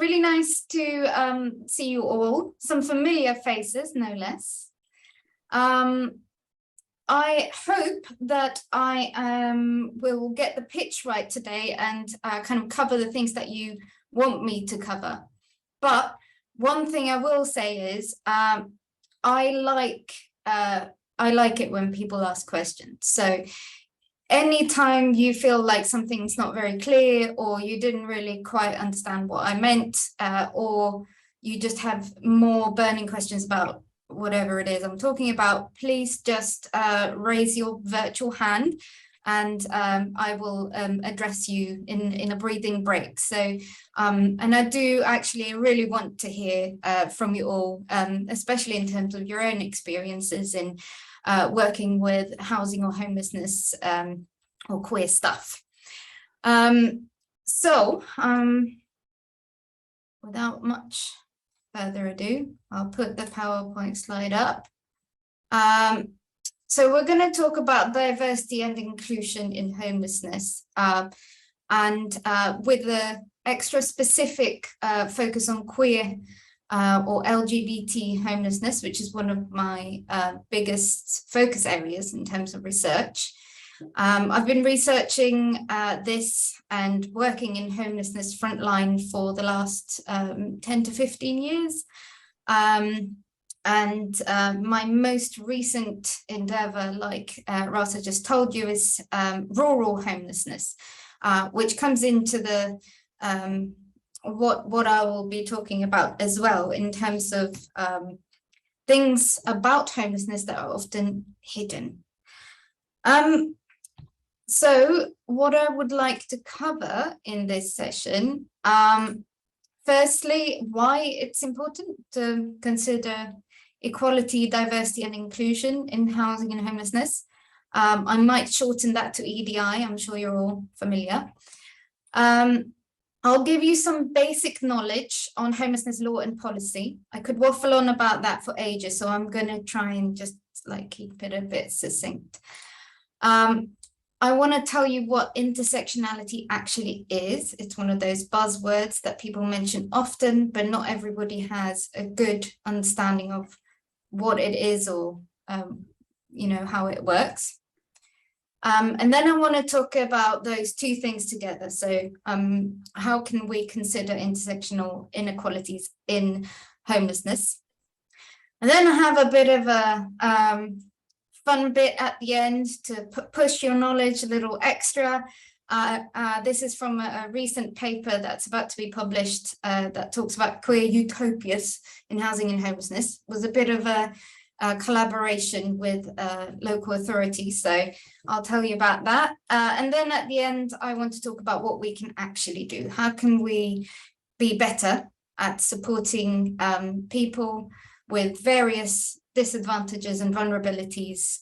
really nice to see you all, some familiar faces, no less. I hope that I will get the pitch right today and kind of cover the things that you want me to cover. But one thing I will say is I like it when people ask questions. So anytime you feel like something's not very clear, or you didn't really quite understand what I meant, or you just have more burning questions about whatever it is I'm talking about, please just raise your virtual hand, and I will address you in a breathing break. So, and I do actually really want to hear from you all, especially in terms of your own experiences in working with housing or homelessness or queer stuff. Without much further ado, I'll put the PowerPoint slide up. So we're going to talk about diversity and inclusion in homelessness, and with the extra specific focus on queer or LGBT homelessness, which is one of my biggest focus areas in terms of research. I've been researching this and working in homelessness frontline for the last 10 to 15 years. My most recent endeavor, like Rasa just told you, is rural homelessness, which comes into the what I will be talking about as well, in terms of things about homelessness that are often hidden. So what I would like to cover in this session, firstly, why it's important to consider equality, diversity, and inclusion in housing and homelessness. I might shorten that to EDI, I'm sure you're all familiar. I'll give you some basic knowledge on homelessness law and policy. I could waffle on about that for ages, so I'm going to try and just like keep it a bit succinct. I want to tell you what intersectionality actually is. It's one of those buzzwords that people mention often, but not everybody has a good understanding of what it is, or you know, how it works. And then I want to talk about those two things together. So how can we consider intersectional inequalities in homelessness? And then I have a bit of a fun bit at the end to push your knowledge a little extra. This is from a recent paper that's about to be published that talks about queer utopias in housing and homelessness. It was a bit of a collaboration with local authorities, so I'll tell you about that. And then at the end, I want to talk about what we can actually do. How can we be better at supporting people with various disadvantages and vulnerabilities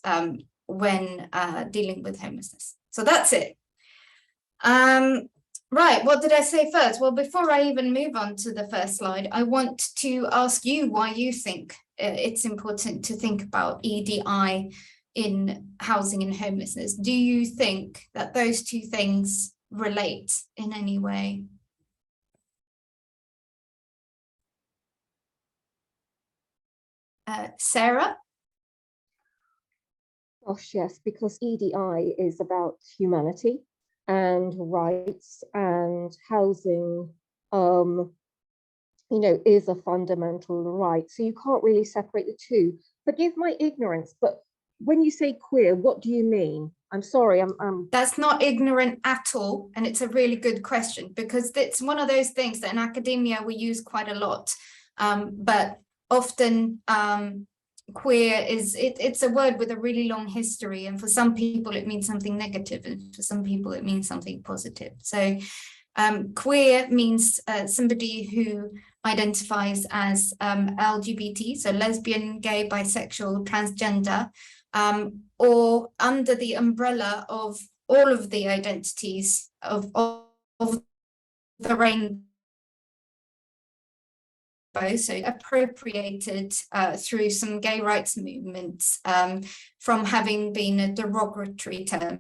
when dealing with homelessness. So that's it. Right, what did I say first? Well, before I even move on to the first slide, I want to ask you why you think it's important to think about EDI in housing and homelessness. Do you think that those two things relate in any way? Sarah? Gosh, yes, because EDI is about humanity and rights, and housing, you know, is a fundamental right. So you can't really separate the two. Forgive my ignorance, but when you say queer, what do you mean? I'm sorry, That's not ignorant at all. And it's a really good question, because it's one of those things that in academia we use quite a lot. But often queer is, it's a word with a really long history. And for some people, it means something negative. And for some people, it means something positive. So queer means somebody who identifies as LGBT, so lesbian, gay, bisexual, transgender, or under the umbrella of all of the identities of the rainbow, so appropriated through some gay rights movements from having been a derogatory term.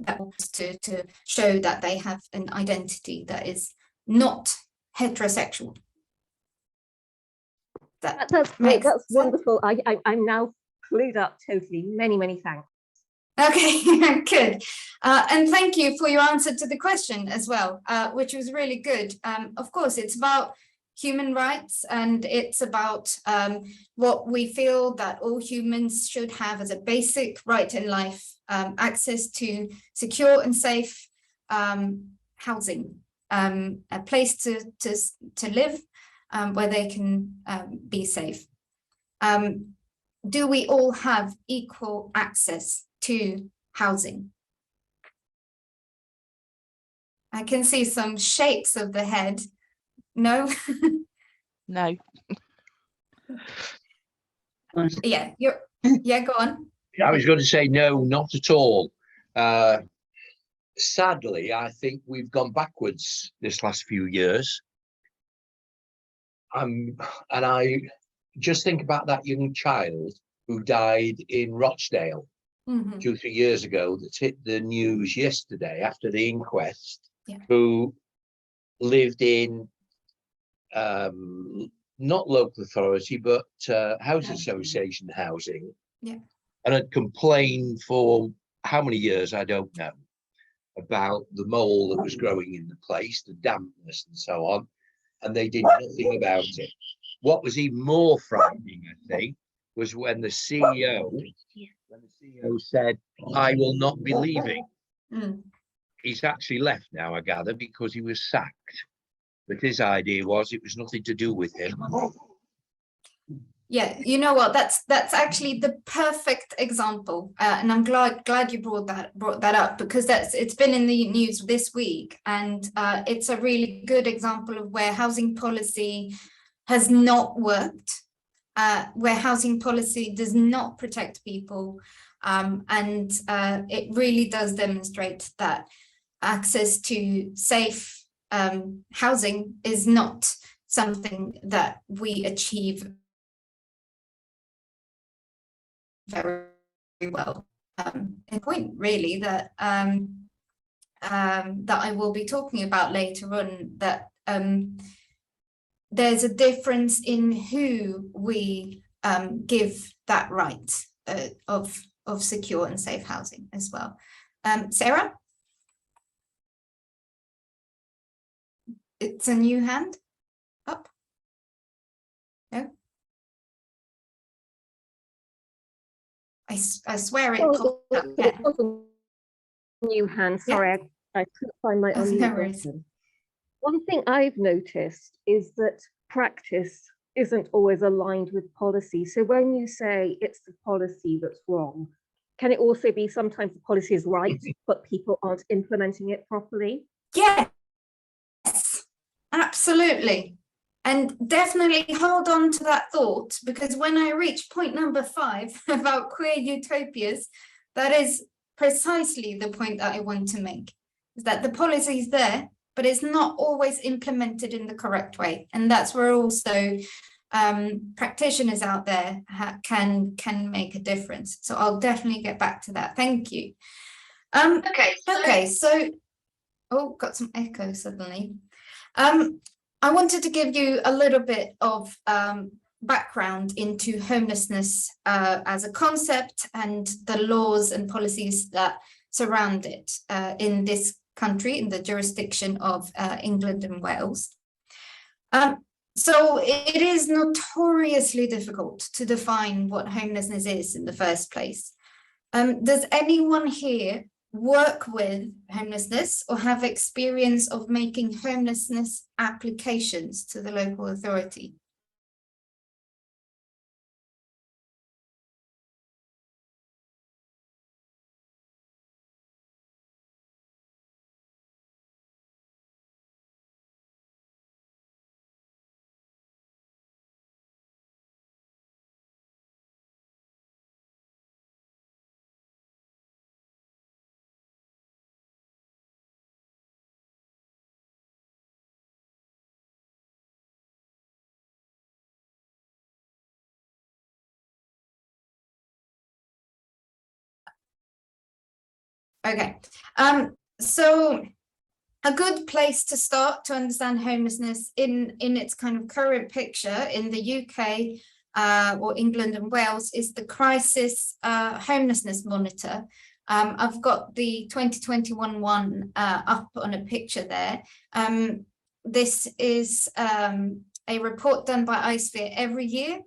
that wants to show that they have an identity that is not heterosexual. That's great. That's wonderful. I'm now clued up totally. Many, many thanks. Okay, good. And thank you for your answer to the question as well, which was really good. Of course, it's about human rights, and it's about what we feel that all humans should have as a basic right in life, access to secure and safe housing, a place to live where they can be safe. Do we all have equal access to housing? I can see some shakes of the head. No? No. Yeah, go on. I was going to say no, not at all. Sadly, I think we've gone backwards this last few years. And I just think about that young child who died in Rochdale 2 or 3 years ago, that hit the news yesterday after the inquest, who lived in not local authority, but housing association housing, and had complained for how many years, I don't know, about the mold that was growing in the place, the dampness and so on, and they did nothing about it. What was even more frightening, I think, was when the CEO said, "I will not be leaving." He's actually left now, I gather, because he was sacked. But his idea was it was nothing to do with him. Yeah, you know what? That's actually the perfect example, and I'm glad you brought that up, because it's been in the news this week, and it's a really good example of where housing policy has not worked, where housing policy does not protect people, and it really does demonstrate that access to safe housing is not something that we achieve very well. A point really that that I will be talking about later on, that there's a difference in who we give that right of secure and safe housing as well. Sarah? It's a new hand up. No? I swear it popped up. It was a new hand. Sorry, I couldn't find my unmute button. One thing I've noticed is that practice isn't always aligned with policy. So when you say it's the policy that's wrong, can it also be sometimes the policy is right, but people aren't implementing it properly? Yes, absolutely. And definitely hold on to that thought, because when I reach point number 5 about queer utopias, that is precisely the point that I want to make, is that the policy is there, but it's not always implemented in the correct way. And that's where also practitioners out there can make a difference. So I'll definitely get back to that. Thank you. Okay, so, oh, got some echo suddenly. I wanted to give you a little bit of background into homelessness as a concept and the laws and policies that surround it in this country, in the jurisdiction of England and Wales. So it is notoriously difficult to define what homelessness is in the first place. Does anyone here work with homelessness or have experience of making homelessness applications to the local authority? Okay. So a good place to start to understand homelessness in its kind of current picture in the UK or England and Wales is the Crisis Homelessness Monitor. I've got the 2021 one up on a picture there. This is a report done by iSphere every year.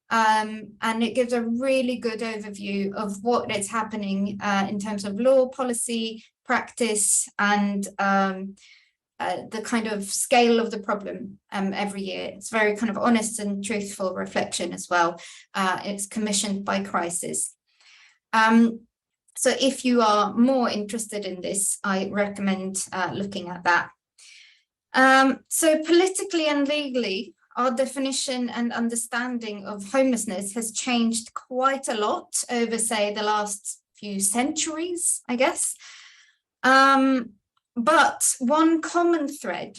And it gives a really good overview of what is happening in terms of law, policy, practice, and the kind of scale of the problem every year. It's very kind of honest and truthful reflection as well. It's commissioned by Crisis. So if you are more interested in this, I recommend looking at that. So politically and legally, our definition and understanding of homelessness has changed quite a lot over, say, the last few centuries, I guess. But one common thread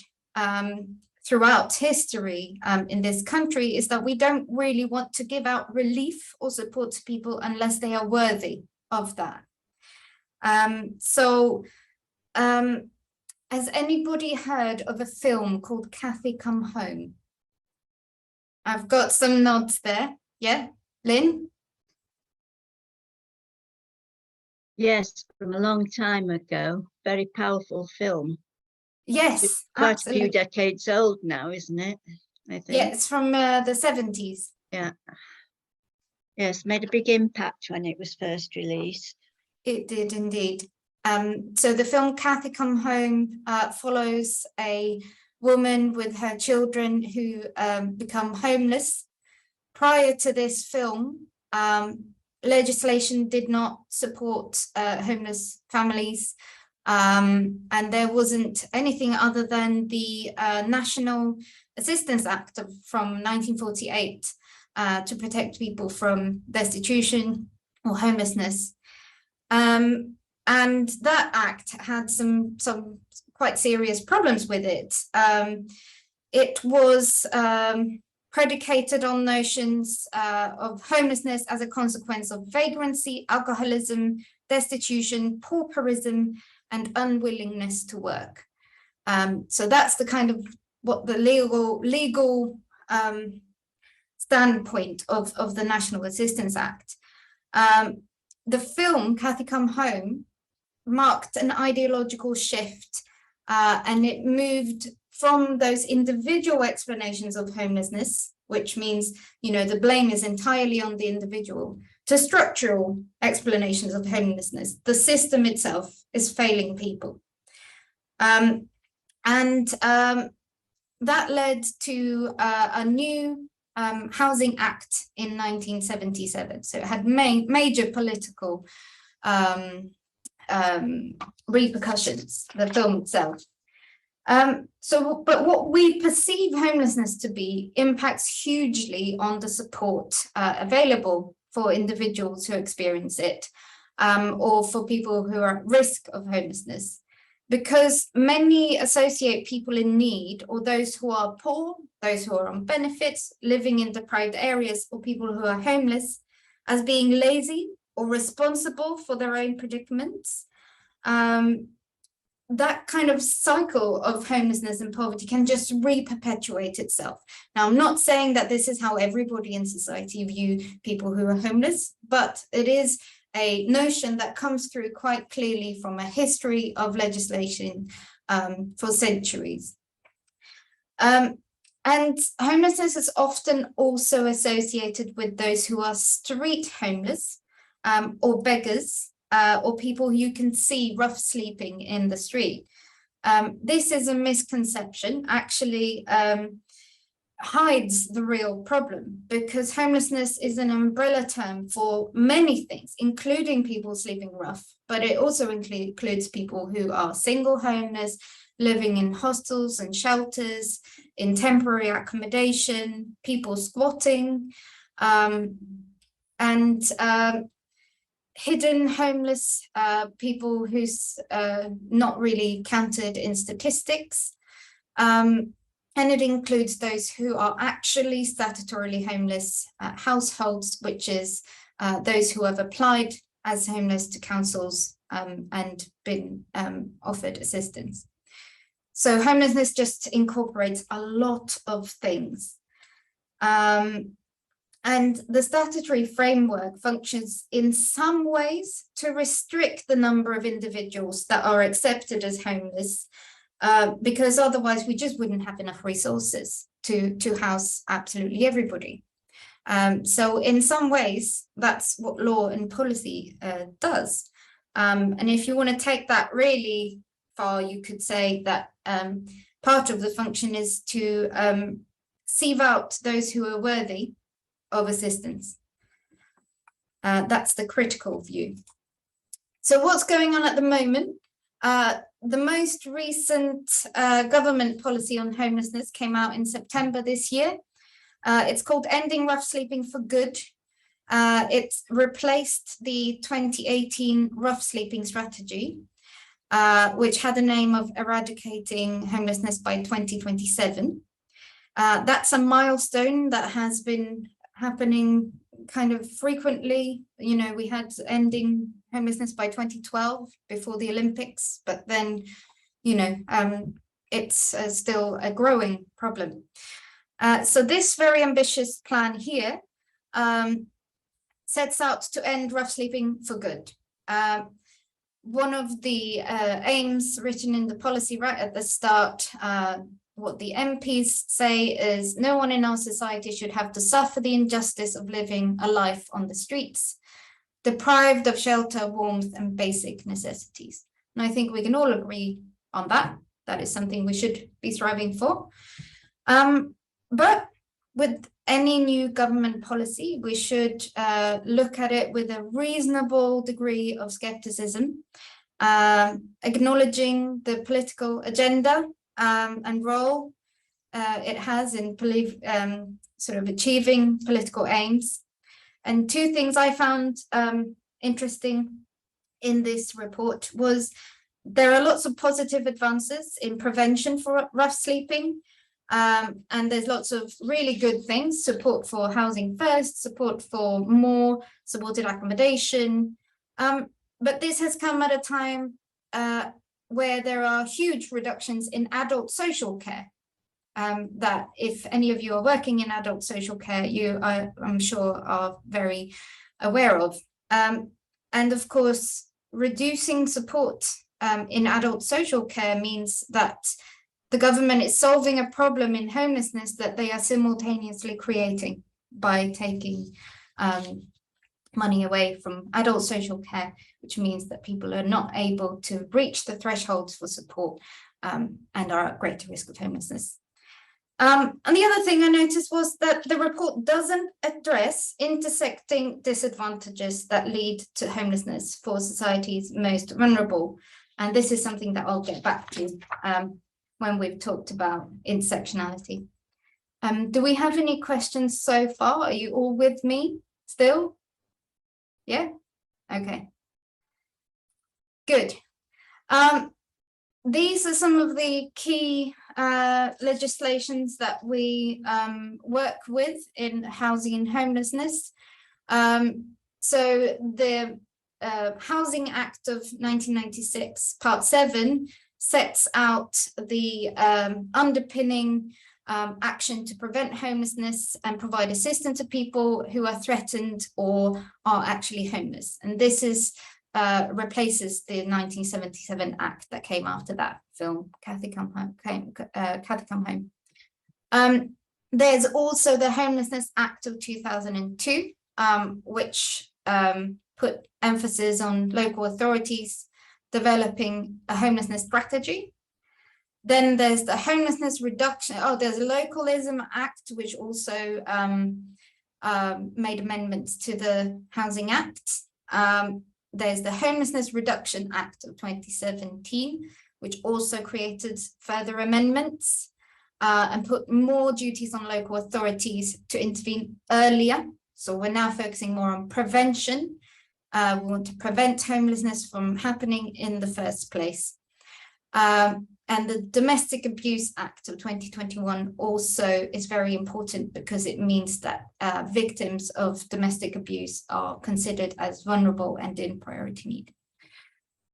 throughout history in this country is that we don't really want to give out relief or support to people unless they are worthy of that. Has anybody heard of a film called Cathy Come Home? I've got some nods there. Yeah, Lynn? Yes, from a long time ago. Very powerful film. Yes, it's quite absolutely. a few decades old now, isn't it? I think. Yeah, it's from the 70s. Yeah. Yes, made a big impact when it was first released. It did indeed. So the film Cathy Come Home follows a woman with her children who become homeless. Prior to this film, legislation did not support homeless families, and there wasn't anything other than the National Assistance Act from 1948 to protect people from destitution or homelessness. And that act had some quite serious problems with it. It was predicated on notions of homelessness as a consequence of vagrancy, alcoholism, destitution, pauperism, and unwillingness to work. So that's the kind of what the legal standpoint of the National Assistance Act. The film, Cathy Come Home, marked an ideological shift, and it moved from those individual explanations of homelessness, which means, you know, the blame is entirely on the individual, to structural explanations of homelessness. The system itself is failing people. That led to a new Housing Act in 1977. So it had major political repercussions, the film itself. But what we perceive homelessness to be impacts hugely on the support available for individuals who experience it, or for people who are at risk of homelessness, because many associate people in need, or those who are poor, those who are on benefits, living in deprived areas, or people who are homeless, as being lazy or responsible for their own predicaments. That kind of cycle of homelessness and poverty can just re-perpetuate itself. Now, I'm not saying that this is how everybody in society view people who are homeless, but it is a notion that comes through quite clearly from a history of legislation for centuries. And homelessness is often also associated with those who are street homeless or beggars, or people you can see rough sleeping in the street. This is a misconception, actually hides the real problem, because homelessness is an umbrella term for many things, including people sleeping rough, but it also includes people who are single homeless, living in hostels and shelters, in temporary accommodation, people squatting, and hidden homeless, people who's not really counted in statistics. And it includes those who are actually statutorily homeless households, which is those who have applied as homeless to councils and been offered assistance. So homelessness just incorporates a lot of things. And the statutory framework functions in some ways to restrict the number of individuals that are accepted as homeless, because otherwise we just wouldn't have enough resources to house absolutely everybody. So in some ways, that's what law and policy does. And if you want to take that really far, you could say that part of the function is to sieve out those who are worthy of assistance. That's the critical view. So what's going on at the moment? The most recent government policy on homelessness came out in September this year. It's called Ending Rough Sleeping for Good. It's replaced the 2018 Rough Sleeping Strategy, which had the name of Eradicating Homelessness by 2027. That's a milestone that has been happening kind of frequently. You know, we had Ending Homelessness by 2012 before the Olympics, but then, you know, it's still a growing problem. So this very ambitious plan here sets out to end rough sleeping for good. One of the aims written in the policy right at the start, what the MPs say is no one in our society should have to suffer the injustice of living a life on the streets, deprived of shelter, warmth, and basic necessities. And I think we can all agree on that. That is something we should be striving for. But with any new government policy, we should look at it with a reasonable degree of skepticism, acknowledging the political agenda and role it has in sort of achieving political aims. And two things I found interesting in this report was there are lots of positive advances in prevention for rough sleeping. And there's lots of really good things, support for housing first, support for more supported accommodation. But this has come at a time where there are huge reductions in adult social care, that if any of you are working in adult social care, you are, I'm sure, are very aware of. And of course, reducing support in adult social care means that the government is solving a problem in homelessness that they are simultaneously creating by taking money away from adult social care, which means that people are not able to reach the thresholds for support and are at greater risk of homelessness. And the other thing I noticed was that the report doesn't address intersecting disadvantages that lead to homelessness for society's most vulnerable. And this is something that I'll get back to when we've talked about intersectionality. Do we have any questions so far? Are you all with me still? Yeah? Okay. Good. These are some of the key legislations that we work with in housing and homelessness. So the Housing Act of 1996, Part 7, sets out the underpinning action to prevent homelessness and provide assistance to people who are threatened or are actually homeless. And this is replaces the 1977 Act that came after that film, Cathy Come Home. There's also the Homelessness Act of 2002, which put emphasis on local authorities developing a homelessness strategy. Then there's the Homelessness Reduction, there's a Localism Act, which also made amendments to the Housing Act. There's the Homelessness Reduction Act of 2017, which also created further amendments and put more duties on local authorities to intervene earlier. So we're now focusing more on prevention. We want to prevent homelessness from happening in the first place. And the Domestic Abuse Act of 2021 also is very important because it means that victims of domestic abuse are considered as vulnerable and in priority need.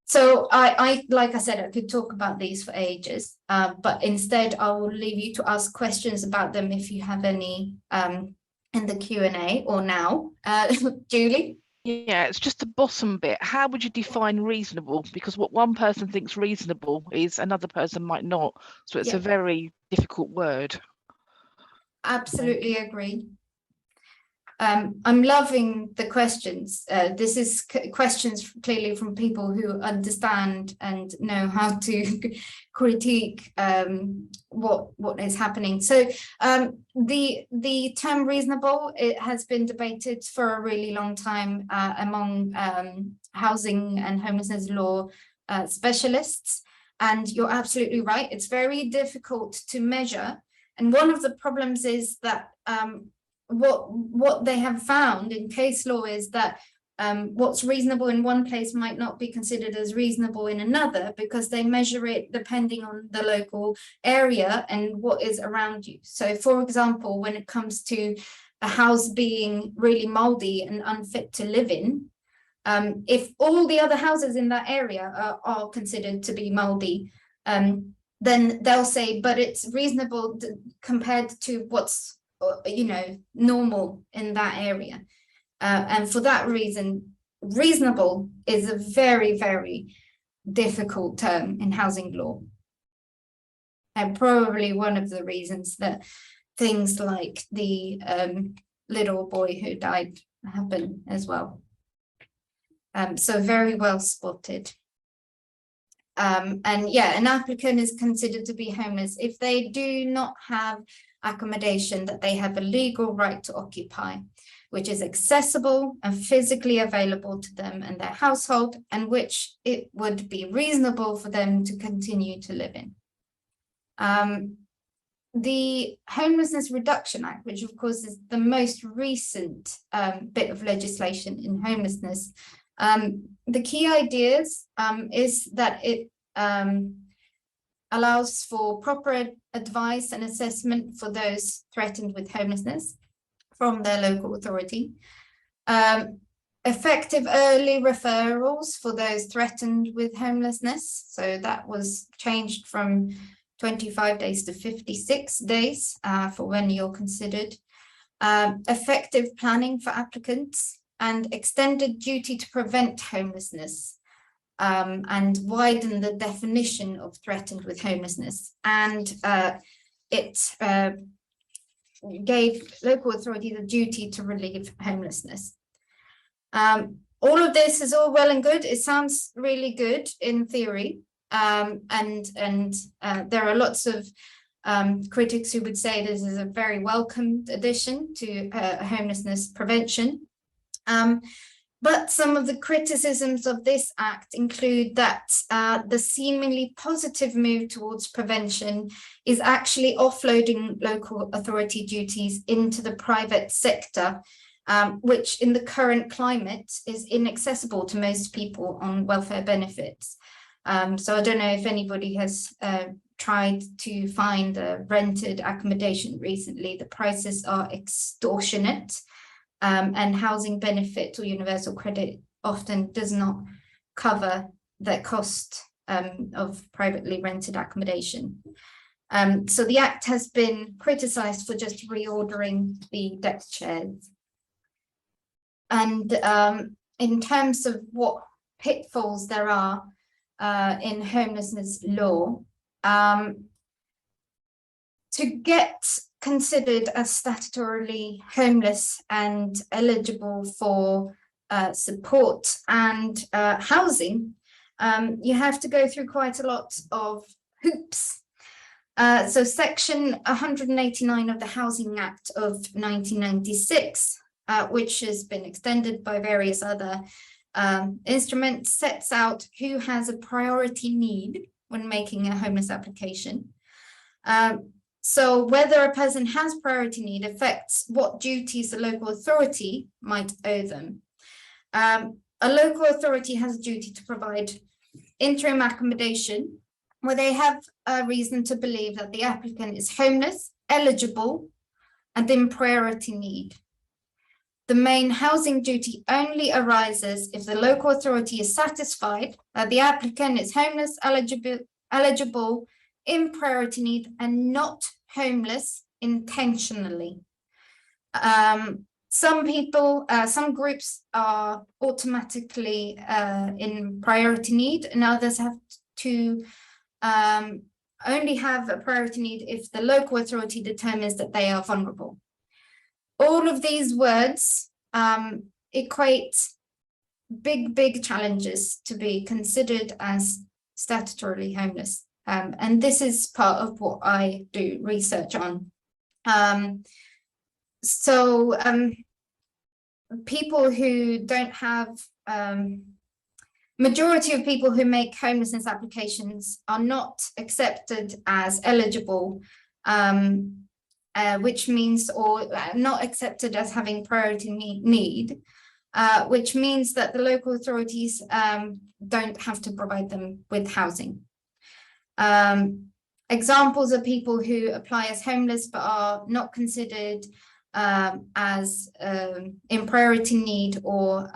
So I like I said, I could talk about these for ages, but instead I will leave you to ask questions about them if you have any in the Q&A or now. Julie? Yeah, it's just the bottom bit. How would you define reasonable? Because what one person thinks reasonable is another person might not. So it's a very difficult word. Absolutely agree. I'm loving the questions. This is questions clearly from people who understand and know how to critique what is happening. So the term reasonable, it has been debated for a really long time among housing and homelessness law specialists. And you're absolutely right. It's very difficult to measure. And one of the problems is that what they have found in case law is that what's reasonable in one place might not be considered as reasonable in another, because they measure it depending on the local area and what is around you. So for example, when it comes to a house being really moldy and unfit to live in, if all the other houses in that area are considered to be moldy, then they'll say, but it's reasonable compared to what's normal in that area. And for that reason, reasonable is a very, very difficult term in housing law. And probably one of the reasons that things like the little boy who died happen as well. So very well spotted. And yeah, an applicant is considered to be homeless if they do not have accommodation that they have a legal right to occupy, which is accessible and physically available to them and their household, and which it would be reasonable for them to continue to live in. The Homelessness Reduction Act, which of course is the most recent bit of legislation in homelessness, the key ideas is that it allows for proper advice and assessment for those threatened with homelessness from their local authority, effective early referrals for those threatened with homelessness. So that was changed from 25 days to 56 days for when you're considered, effective planning for applicants, and extended duty to prevent homelessness, and widen the definition of threatened with homelessness. And it gave local authority the duty to relieve homelessness. All of this is all well and good. It sounds really good in theory. And there are lots of critics who would say this is a very welcomed addition to homelessness prevention. But some of the criticisms of this act include that the seemingly positive move towards prevention is actually offloading local authority duties into the private sector, which in the current climate is inaccessible to most people on welfare benefits. So I don't know if anybody has tried to find a rented accommodation recently. The prices are extortionate. And housing benefit or universal credit often does not cover the cost of privately rented accommodation. So the Act has been criticised for just reordering the deck chairs. And in terms of what pitfalls there are in homelessness law, to get considered as statutorily homeless and eligible for support and housing, you have to go through quite a lot of hoops. So section 189 of the Housing Act of 1996, which has been extended by various other instruments, sets out who has a priority need when making a homeless application. So whether a person has priority need affects what duties the local authority might owe them. A local authority has a duty to provide interim accommodation where they have a reason to believe that the applicant is homeless, eligible, and in priority need. the main housing duty only arises if the local authority is satisfied that the applicant is homeless, eligible, in priority need, and not homeless intentionally. Some people, some groups are automatically in priority need, and others have to only have a priority need if the local authority determines that they are vulnerable. All of these words equate big challenges to be considered as statutorily homeless. And this is part of what I do research on. People who don't have, majority of people who make homelessness applications are not accepted as eligible, which means, or not accepted as having priority need, which means that the local authorities don't have to provide them with housing. Examples of people who apply as homeless but are not considered as in priority need, or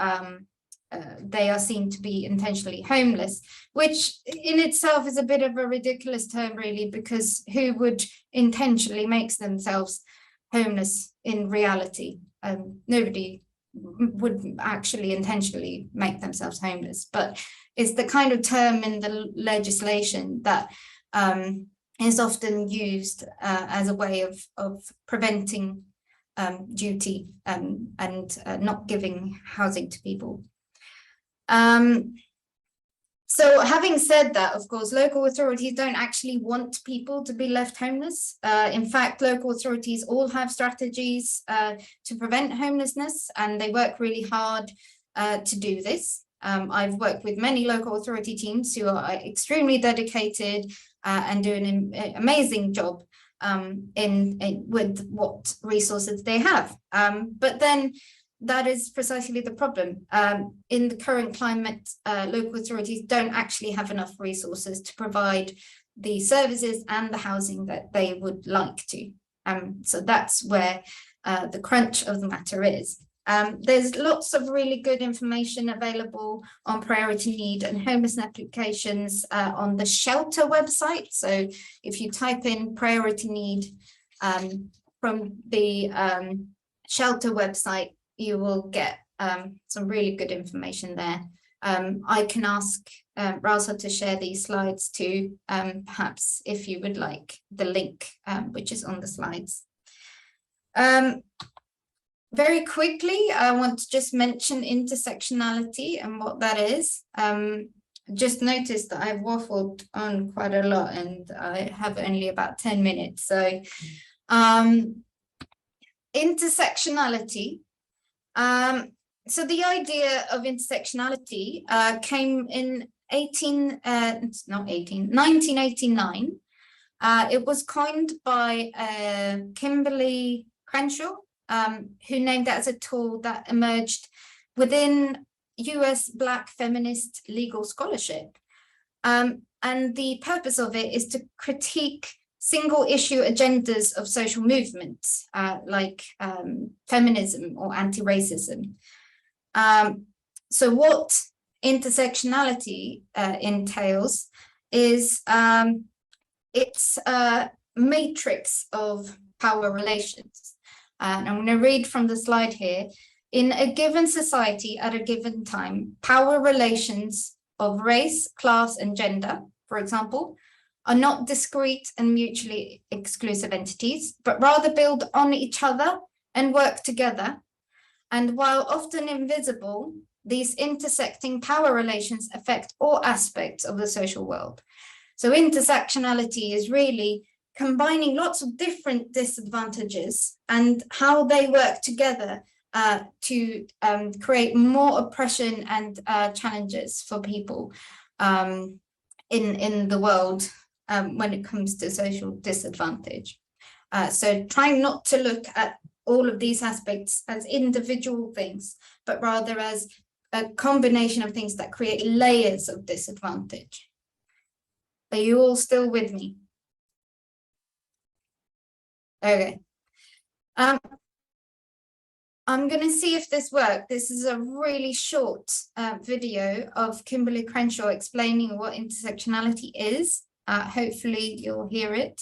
they are seen to be intentionally homeless, which in itself is a bit of a ridiculous term, really, because who would intentionally make themselves homeless in reality? Nobody would actually intentionally make themselves homeless, but it's the kind of term in the legislation that is often used as a way of preventing duty and not giving housing to people. So having said that, of course, local authorities don't actually want people to be left homeless. In fact, local authorities all have strategies to prevent homelessness, and they work really hard to do this. I've worked with many local authority teams who are extremely dedicated and do an amazing job with what resources they have. But then that is precisely the problem. In the current climate, local authorities don't actually have enough resources to provide the services and the housing that they would like to. So that's where the crunch of the matter is. There's lots of really good information available on priority need and homelessness applications on the shelter website. So if you type in priority need from the shelter website, you will get some really good information there. I can ask Rasa to share these slides too, perhaps if you would like the link, which is on the slides. Very quickly, I want to just mention intersectionality and what that is. Just noticed that I've waffled on quite a lot and I have only about 10 minutes. So intersectionality. So the idea of intersectionality came in 1989. It was coined by Kimberly Crenshaw, who named it as a tool that emerged within US Black feminist legal scholarship. And the purpose of it is to critique single issue agendas of social movements like feminism or anti-racism. So what intersectionality entails is it's a matrix of power relations. And I'm going to read from the slide here. In a given society at a given time, power relations of race, class, and gender, for example, are not discrete and mutually exclusive entities, but rather build on each other and work together. And while often invisible, these intersecting power relations affect all aspects of the social world. So intersectionality is really combining lots of different disadvantages and how they work together to create more oppression and challenges for people in the world when it comes to social disadvantage. So trying not to look at all of these aspects as individual things, but rather as a combination of things that create layers of disadvantage. Are you all still with me? Okay. I'm going to see if this works. This is a really short video of Kimberly Crenshaw explaining what intersectionality is. Hopefully you'll hear it.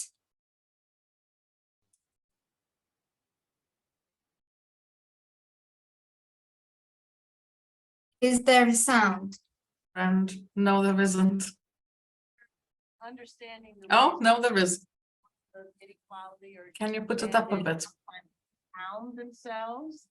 Is there a sound? And no, there isn't. Understanding. Oh, no, there is. Inequality, or Can you put it up a bit? Found themselves.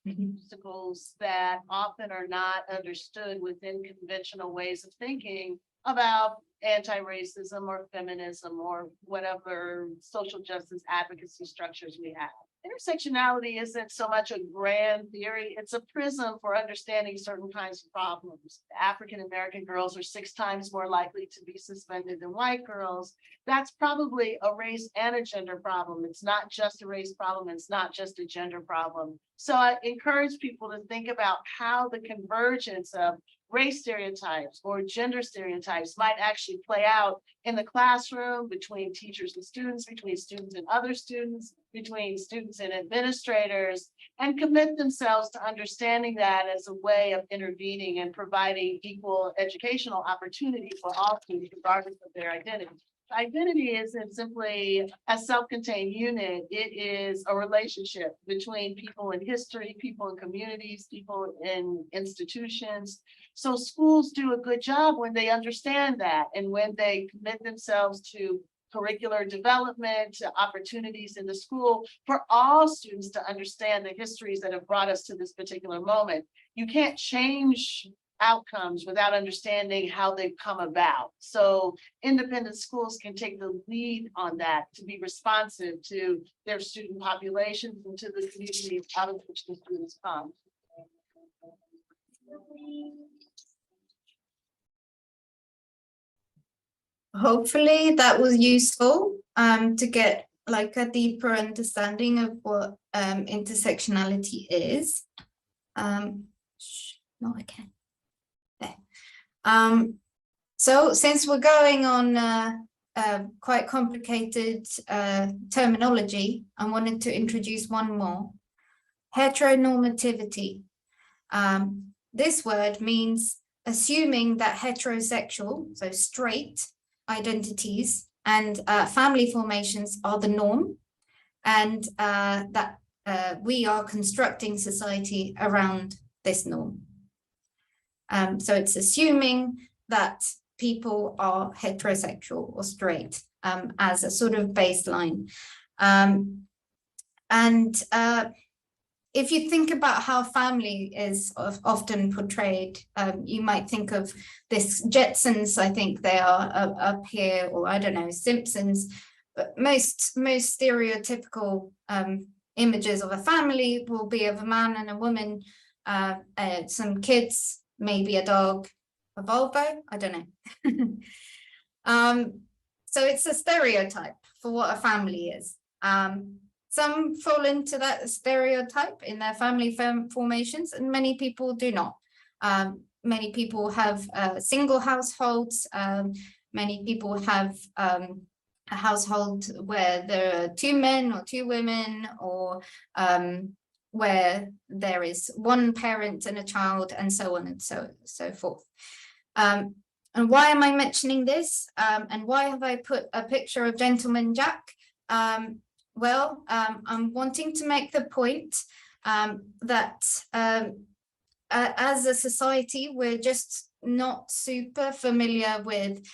Obstacles that often are not understood within conventional ways of thinking about anti-racism or feminism or whatever social justice advocacy structures we have. Intersectionality isn't so much a grand theory, it's a prism for understanding certain kinds of problems. African-American girls are 6 times more likely to be suspended than white girls. That's probably a race and a gender problem. It's not just a race problem, it's not just a gender problem. So I encourage people to think about how the convergence of race stereotypes or gender stereotypes might actually play out in the classroom, between teachers and students, between students and other students, between students and administrators, and commit themselves to understanding that as a way of intervening and providing equal educational opportunity for all students, regardless of their identity. Identity isn't simply a self-contained unit. It is a relationship between people in history, people in communities, people in institutions. So schools do a good job when they understand that, and when they commit themselves to curricular development, to opportunities in the school for all students to understand the histories that have brought us to this particular moment. You can't change outcomes without understanding how they've come about. So independent schools can take the lead on that, to be responsive to their student populations and to the communities out of which the students come. Hopefully that was useful to get like a deeper understanding of what intersectionality is. Not again. There. So since we're going on quite complicated terminology, I wanted to introduce one more. Heteronormativity. This word means assuming that heterosexual, so straight, identities and family formations are the norm, and that we are constructing society around this norm. So it's assuming that people are heterosexual or straight as a sort of baseline. If you think about how family is often portrayed, you might think of this Jetsons, I think they are up here, or I don't know, Simpsons, but most stereotypical images of a family will be of a man and a woman, some kids, maybe a dog, a Volvo, I don't know. So it's a stereotype for what a family is. Some fall into that stereotype in their family formations, and many people do not. Many people have single households. Many people have a household where there are 2 men or 2 women, or where there is 1 parent and a child, and so on and so forth. And why am I mentioning this? And why have I put a picture of Gentleman Jack? Well, I'm wanting to make the point that as a society, we're just not super familiar with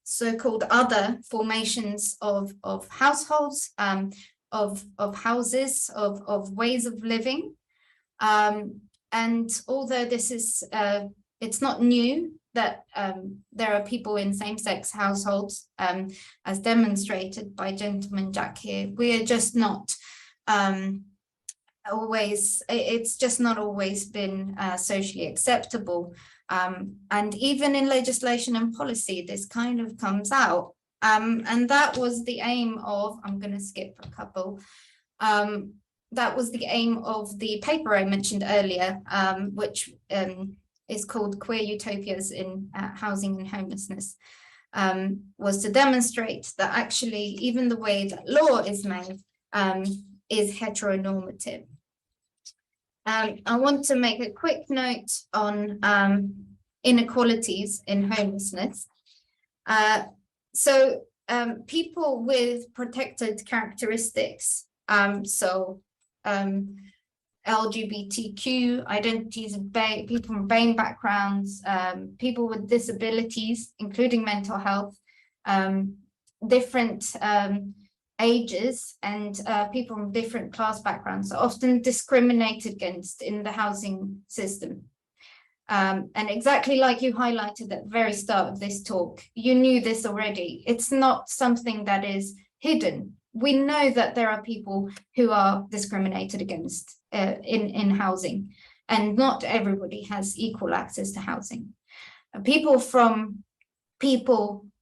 so-called other formations of households, of houses, of ways of living. And although this is, it's not new that there are people in same-sex households, as demonstrated by Gentleman Jack here, we are just not always, it's just not always been socially acceptable. And even in legislation and policy, this kind of comes out. And that was the aim of, I'm going to skip a couple, that was the aim of the paper I mentioned earlier, which is called Queer Utopias in Housing and Homelessness, was to demonstrate that actually even the way that law is made is heteronormative. I want to make a quick note on inequalities in homelessness. People with protected characteristics, LGBTQ identities, people from BAME backgrounds, people with disabilities, including mental health, different ages, and people from different class backgrounds are often discriminated against in the housing system. And exactly like you highlighted at the very start of this talk, you knew this already. It's not something that is hidden. We know that there are people who are discriminated against in housing, and not everybody has equal access to housing. People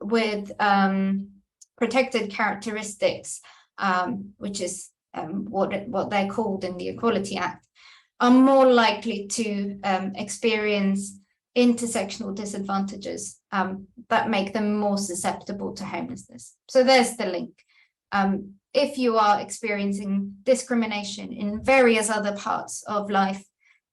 with protected characteristics, which is what they're called in the Equality Act, are more likely to experience intersectional disadvantages that make them more susceptible to homelessness. So there's the link. If you are experiencing discrimination in various other parts of life,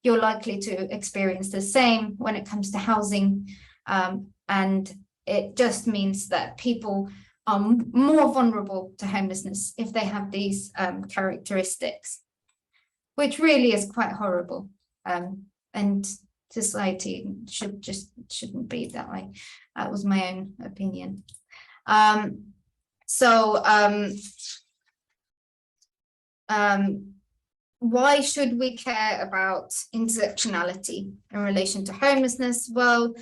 you're likely to experience the same when it comes to housing. And it just means that people are more vulnerable to homelessness if they have these characteristics, which really is quite horrible. And society shouldn't be that way. That was my own opinion. Why should we care about intersectionality in relation to homelessness? Well,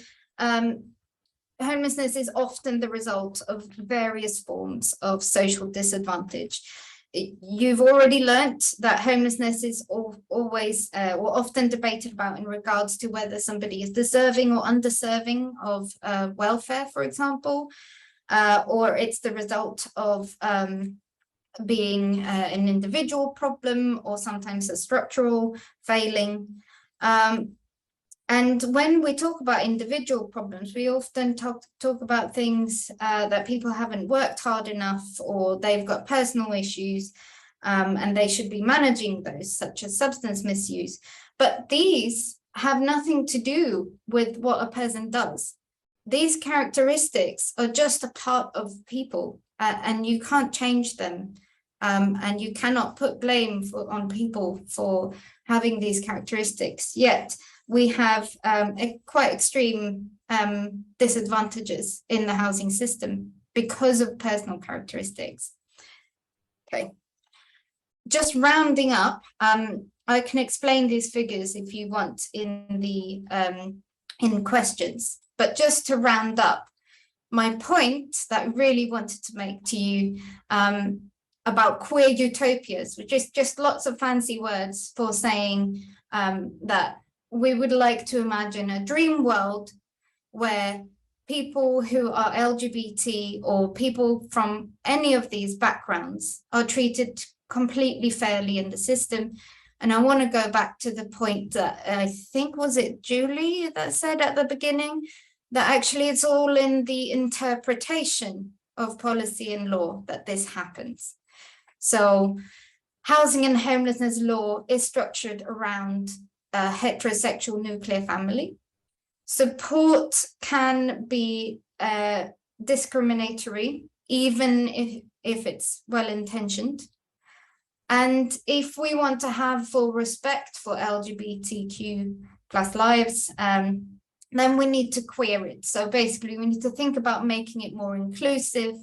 homelessness is often the result of various forms of social disadvantage. You've already learnt that homelessness is always or often debated about in regards to whether somebody is deserving or undeserving of welfare, for example, or it's the result of being an individual problem or sometimes a structural failing. And when we talk about individual problems, we often talk about things that people haven't worked hard enough, or they've got personal issues, and they should be managing those, such as substance misuse. But these have nothing to do with what a person does. These characteristics are just a part of people, and you can't change them. And you cannot put blame on people for having these characteristics. Yet we have quite extreme disadvantages in the housing system because of personal characteristics. Okay, just rounding up, I can explain these figures if you want in questions, but just to round up, my point that I really wanted to make to you about queer utopias, which is just lots of fancy words for saying that we would like to imagine a dream world where people who are LGBT or people from any of these backgrounds are treated completely fairly in the system. And I want to go back to the point that I think, was it Julie that said at the beginning, that actually it's all in the interpretation of policy and law that this happens. So housing and homelessness law is structured around a heterosexual nuclear family. Support can be discriminatory, even if it's well-intentioned. And if we want to have full respect for LGBTQ+ lives, then we need to queer it. So basically, we need to think about making it more inclusive,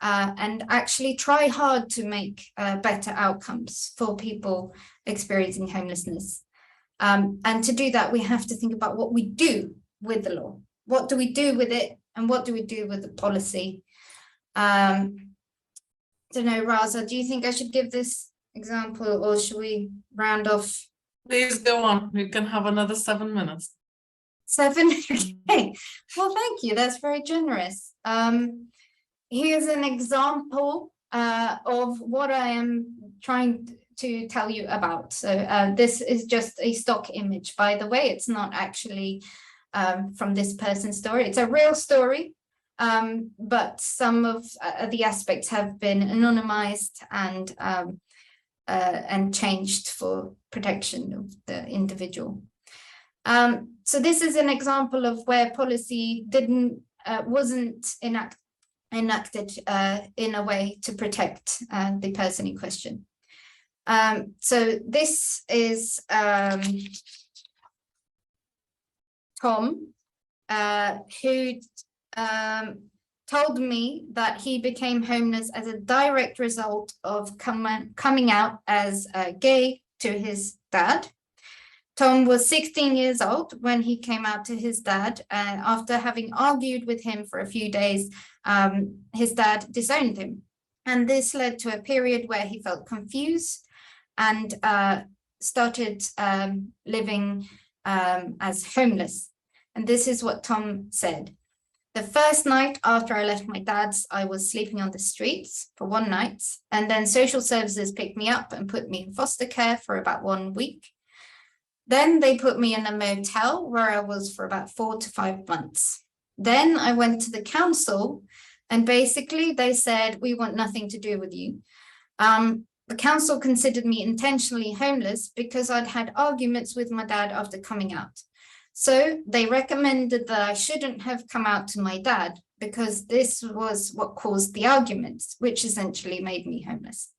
and actually try hard to make better outcomes for people experiencing homelessness. And to do that, we have to think about what we do with the law. What do we do with it, and what do we do with the policy? Don't know, Rasa, do you think I should give this example, or should we round off? Please go on. You can have another 7 minutes. 7? Okay. Well, thank you. That's very generous. Here's an example of what I am trying to tell you about. So this is just a stock image, by the way. It's not actually from this person's story. It's a real story, but some of the aspects have been anonymized and and changed for protection of the individual. So this is an example of where policy wasn't enacted in a way to protect the person in question. So this is Tom, who told me that he became homeless as a direct result of coming out as gay to his dad. Tom was 16 years old when he came out to his dad, and after having argued with him for a few days, his dad disowned him. And this led to a period where he felt confused and started living as homeless. And this is what Tom said. The first night after I left my dad's, I was sleeping on the streets for one night, and then social services picked me up and put me in foster care for about 1 week. Then they put me in a motel where I was for about 4 to 5 months. Then I went to the council, and basically they said, we want nothing to do with you. The council considered me intentionally homeless because I'd had arguments with my dad after coming out. So they recommended that I shouldn't have come out to my dad because this was what caused the arguments, which essentially made me homeless.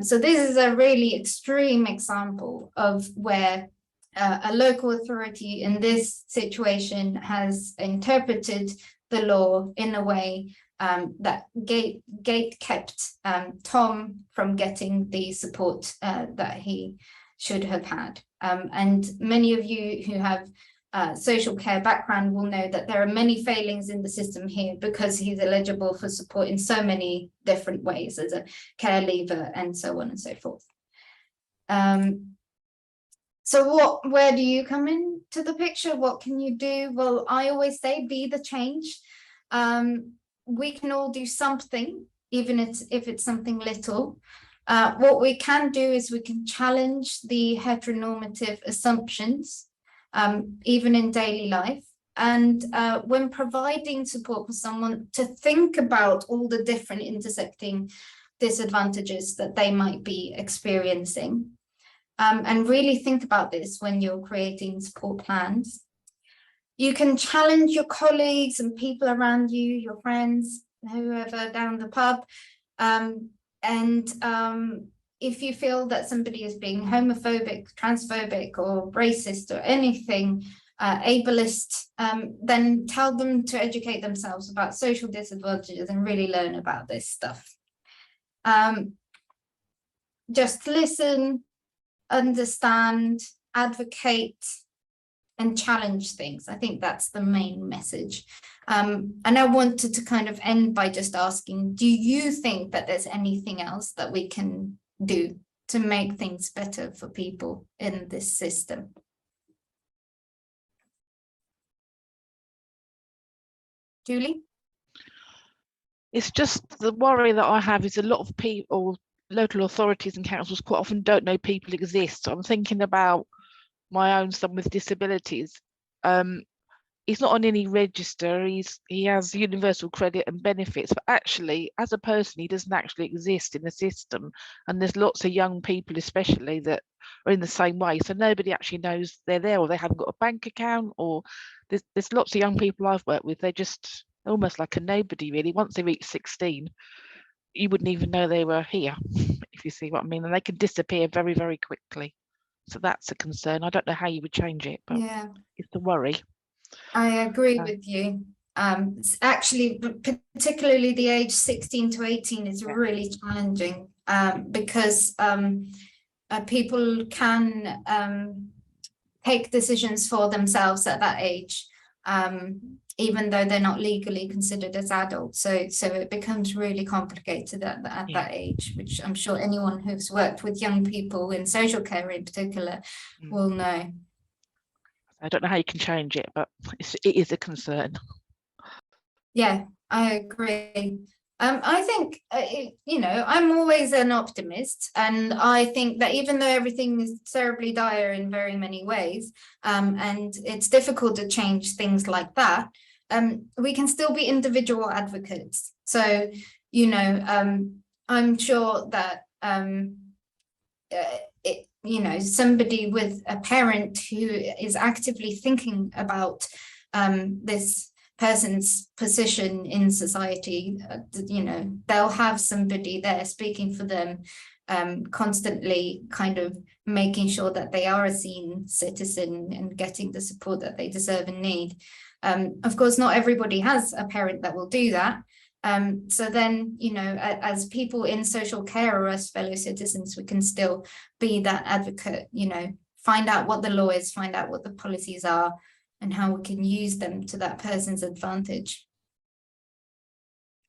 So this is a really extreme example of where a local authority in this situation has interpreted the law in a way that gate kept Tom from getting the support that he should have had. And many of you who have social care background will know that there are many failings in the system here because he's eligible for support in so many different ways as a care leaver and so on and so forth. So where do you come into the picture? What can you do? Well, I always say be the change. We can all do something, even if it's something little. What we can do is we can challenge the heteronormative assumptions, even in daily life. And when providing support for someone, to think about all the different intersecting disadvantages that they might be experiencing. And really think about this when you're creating support plans. You can challenge your colleagues and people around you, your friends, whoever down the pub. If you feel that somebody is being homophobic, transphobic, or racist, or anything ableist, then tell them to educate themselves about social disadvantages and really learn about this stuff. Just listen, understand, advocate, and challenge things. I think that's the main message. And I wanted to kind of end by just asking, do you think that there's anything else that we can do to make things better for people in this system? Julie? It's just the worry that I have is a lot of people, local authorities and councils quite often don't know people exist. So I'm thinking about my own son with disabilities. He's not on any register, he has universal credit and benefits, but actually as a person he doesn't actually exist in the system, and there's lots of young people especially that are in the same way, so nobody actually knows they're there, or they haven't got a bank account, or there's lots of young people I've worked with, they're just almost like a nobody really. Once they reach 16 you wouldn't even know they were here, if you see what I mean, and they can disappear very, very quickly. So that's a concern. I don't know how you would change it, but yeah, it's a worry. I agree with you. Actually, particularly the age 16 to 18 is really challenging because people can take decisions for themselves at that age, even though they're not legally considered as adults. So it becomes really complicated at that age, which I'm sure anyone who's worked with young people in social care in particular will know. I don't know how you can change it, but it is a concern. Yeah, I agree. I think, you know, I'm always an optimist, and I think that even though everything is terribly dire in very many ways, and it's difficult to change things like that, we can still be individual advocates. So, you know, I'm sure that you know, somebody with a parent who is actively thinking about this person's position in society, you know, they'll have somebody there speaking for them, constantly kind of making sure that they are a seen citizen and getting the support that they deserve and need. Of course, not everybody has a parent that will do that. So then, you know, as people in social care or as fellow citizens, we can still be that advocate, you know, find out what the law is, find out what the policies are, and how we can use them to that person's advantage.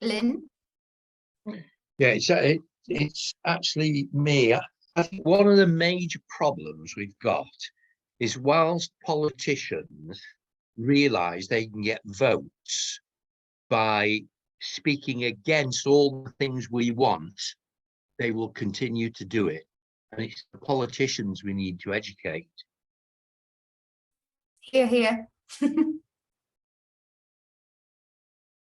Lynn? Yeah, it's actually me. I think one of the major problems we've got is whilst politicians realise they can get votes by speaking against all the things we want, they will continue to do it. And it's the politicians we need to educate. Hear, hear. So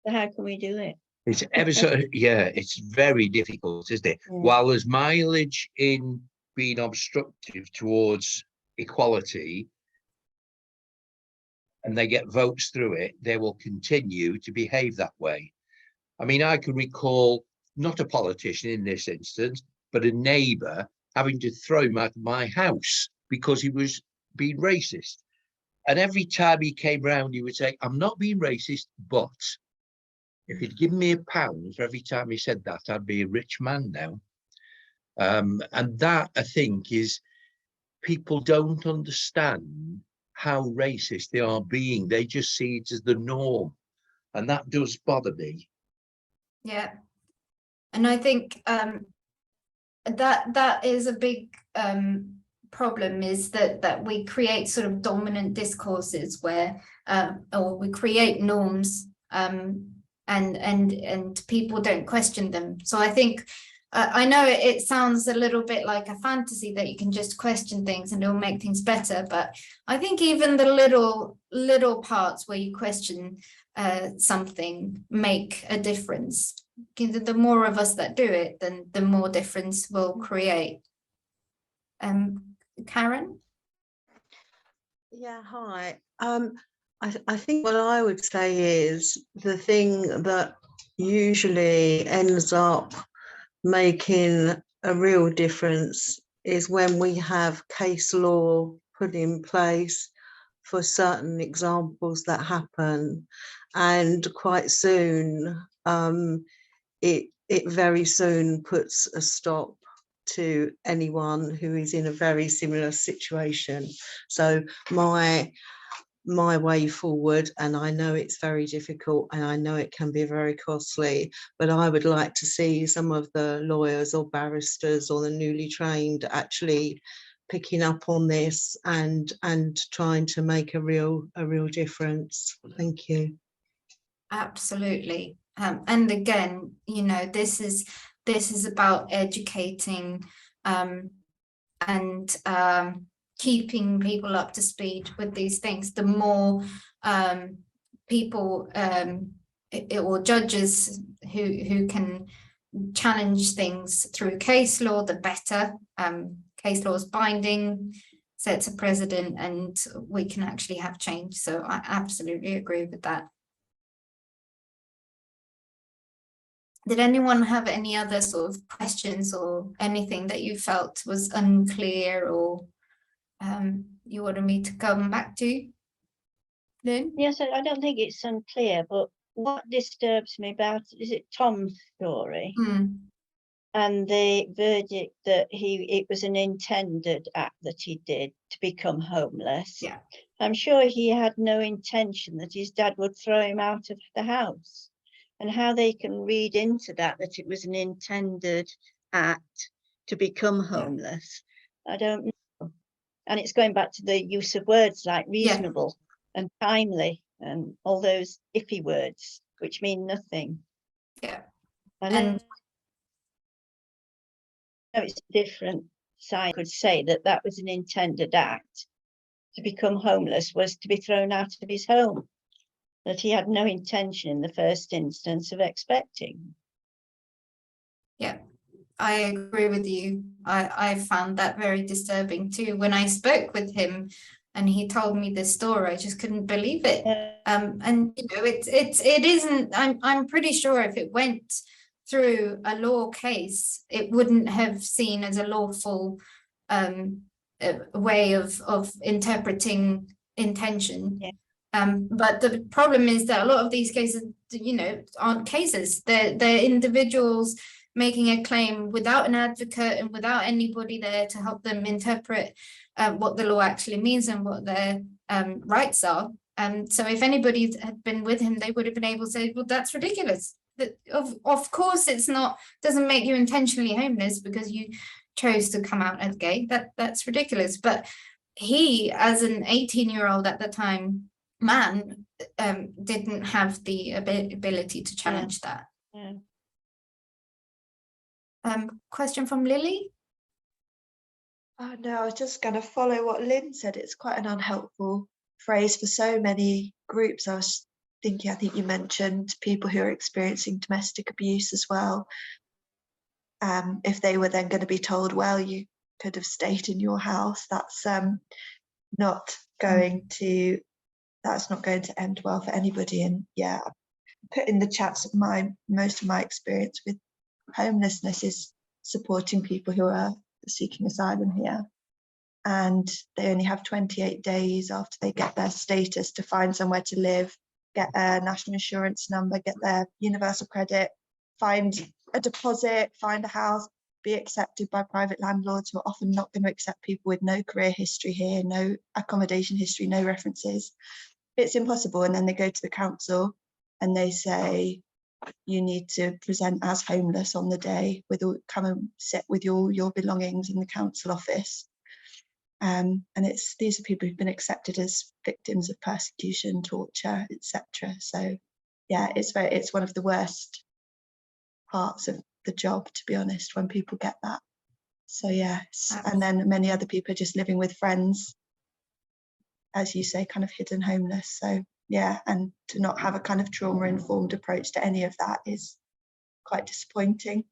how can we do it? It's ever so, yeah, it's very difficult, isn't it? Yeah. While there's mileage in being obstructive towards equality, and they get votes through it, they will continue to behave that way. I mean, I can recall not a politician in this instance, but a neighbour having to throw him out of my house because he was being racist. And every time he came round, he would say, I'm not being racist, but if he'd given me £1 for every time he said that, I'd be a rich man now. And that, I think, is people don't understand how racist they are being. They just see it as the norm. And that does bother me. Yeah. And I think that is a big problem, is that we create sort of dominant discourses where or we create norms and people don't question them. So I think I know it sounds a little bit like a fantasy that you can just question things and it'll make things better, but I think even the little parts where you question something make a difference. The more of us that do it, then the more difference we'll create. Carin? Yeah, hi. I think what I would say is the thing that usually ends up making a real difference is when we have case law put in place for certain examples that happen, and quite soon it very soon puts a stop to anyone who is in a very similar situation. So my way forward, and I know it's very difficult and I know it can be very costly, but I would like to see some of the lawyers or barristers or the newly trained actually picking up on this and trying to make a real difference. Thank you. Absolutely. And again, you know, this is about educating and keeping people up to speed with these things. The more people or judges who can challenge things through case law, the better. Case law is binding, sets a precedent, and we can actually have change. So I absolutely agree with that. Did anyone have any other sort of questions or anything that you felt was unclear or you wanted me to come back to? Lynn? Yes, I don't think it's unclear, but what disturbs me about it, is it Tom's story? And the verdict that it was an intended act that he did to become homeless. Yeah. I'm sure he had no intention that his dad would throw him out of the house. And how they can read into that it was an intended act to become homeless, I don't know. And it's going back to the use of words like reasonable and timely and all those iffy words, which mean nothing. Yeah. And it's a different side could say that was an intended act. To become homeless was to be thrown out of his home, that he had no intention in the first instance of expecting. Yeah. I agree with you. I found that very disturbing too. When I spoke with him and he told me this story, I just couldn't believe it. And you know, it isn't, I'm pretty sure if it went through a law case, it wouldn't have seen as a lawful way of interpreting intention. But the problem is that a lot of these cases, you know, aren't cases. They're individuals making a claim without an advocate and without anybody there to help them interpret what the law actually means and what their rights are. So if anybody had been with him, they would have been able to say, well, that's ridiculous. That of course it's not, doesn't make you intentionally homeless because you chose to come out as gay. That's ridiculous. But he, as an 18-year-old at the time man, didn't have the ability to challenge that. Question from Lily? Oh no, I was just going to follow what Lynn said. It's quite an unhelpful phrase for so many groups. I was thinking, I think you mentioned people who are experiencing domestic abuse as well. If they were then going to be told, well, you could have stayed in your house, that's not going to end well for anybody. And yeah, I put in the chats of most of my experience with homelessness is supporting people who are seeking asylum here, and they only have 28 days after they get their status to find somewhere to live, get a national insurance number, get their universal credit, find a deposit, find a house, be accepted by private landlords who are often not going to accept people with no career history here, no accommodation history, no references. It's impossible. And then they go to the council and they say, you need to present as homeless on the day, come and sit with your belongings in the council office. And these are people who've been accepted as victims of persecution, torture, etc. So yeah, it's one of the worst parts of the job, to be honest, when people get that. So yes, and then many other people are just living with friends, as you say, kind of hidden homeless. So yeah, and to not have a kind of trauma-informed approach to any of that is quite disappointing.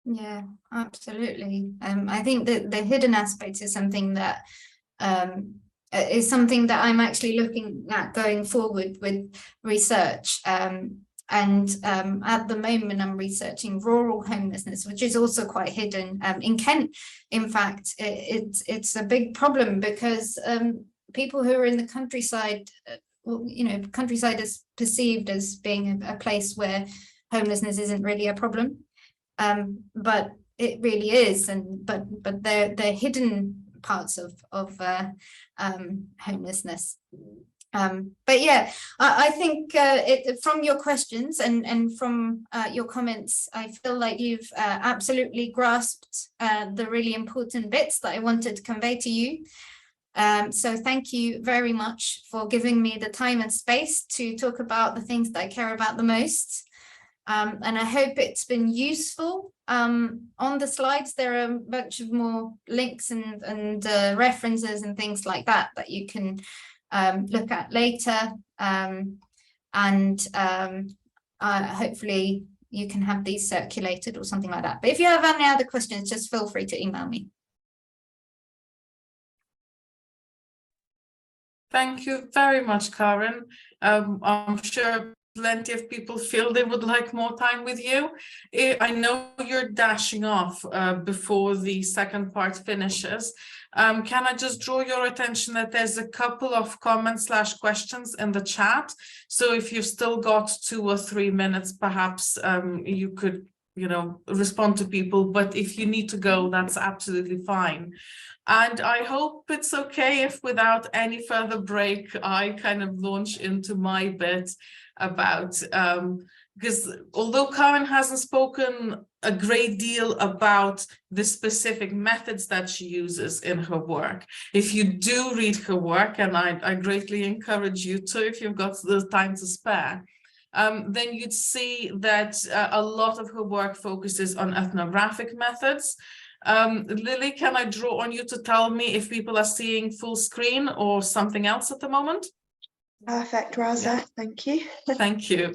Yeah, absolutely. I think that the hidden aspect is something that I'm actually looking at going forward with research. And at the moment, I'm researching rural homelessness, which is also quite hidden. In Kent, in fact, it's a big problem because people who are in the countryside, countryside is perceived as being a place where homelessness isn't really a problem, but it really is. But they're hidden parts of homelessness. But yeah, I think from your questions and from your comments, I feel like you've absolutely grasped the really important bits that I wanted to convey to you. So thank you very much for giving me the time and space to talk about the things that I care about the most. And I hope it's been useful. On the slides, there are a bunch of more links and references and things like that you can look at later. Hopefully you can have these circulated or something like that. But if you have any other questions, just feel free to email me. Thank you very much, Carin. I'm sure plenty of people feel they would like more time with you. I know you're dashing off before the second part finishes. Can I just draw your attention that there's a couple of comments / questions in the chat. So if you've still got 2 or 3 minutes, perhaps you could, respond to people. But if you need to go, that's absolutely fine. And I hope it's okay if without any further break, I kind of launch into my bit about, because although Carin hasn't spoken a great deal about the specific methods that she uses in her work, if you do read her work, and I greatly encourage you to, if you've got the time to spare, then you'd see that a lot of her work focuses on ethnographic methods. Lily, can I draw on you to tell me if people are seeing full screen or something else at the moment? Perfect, Rasa. Thank you. Thank you.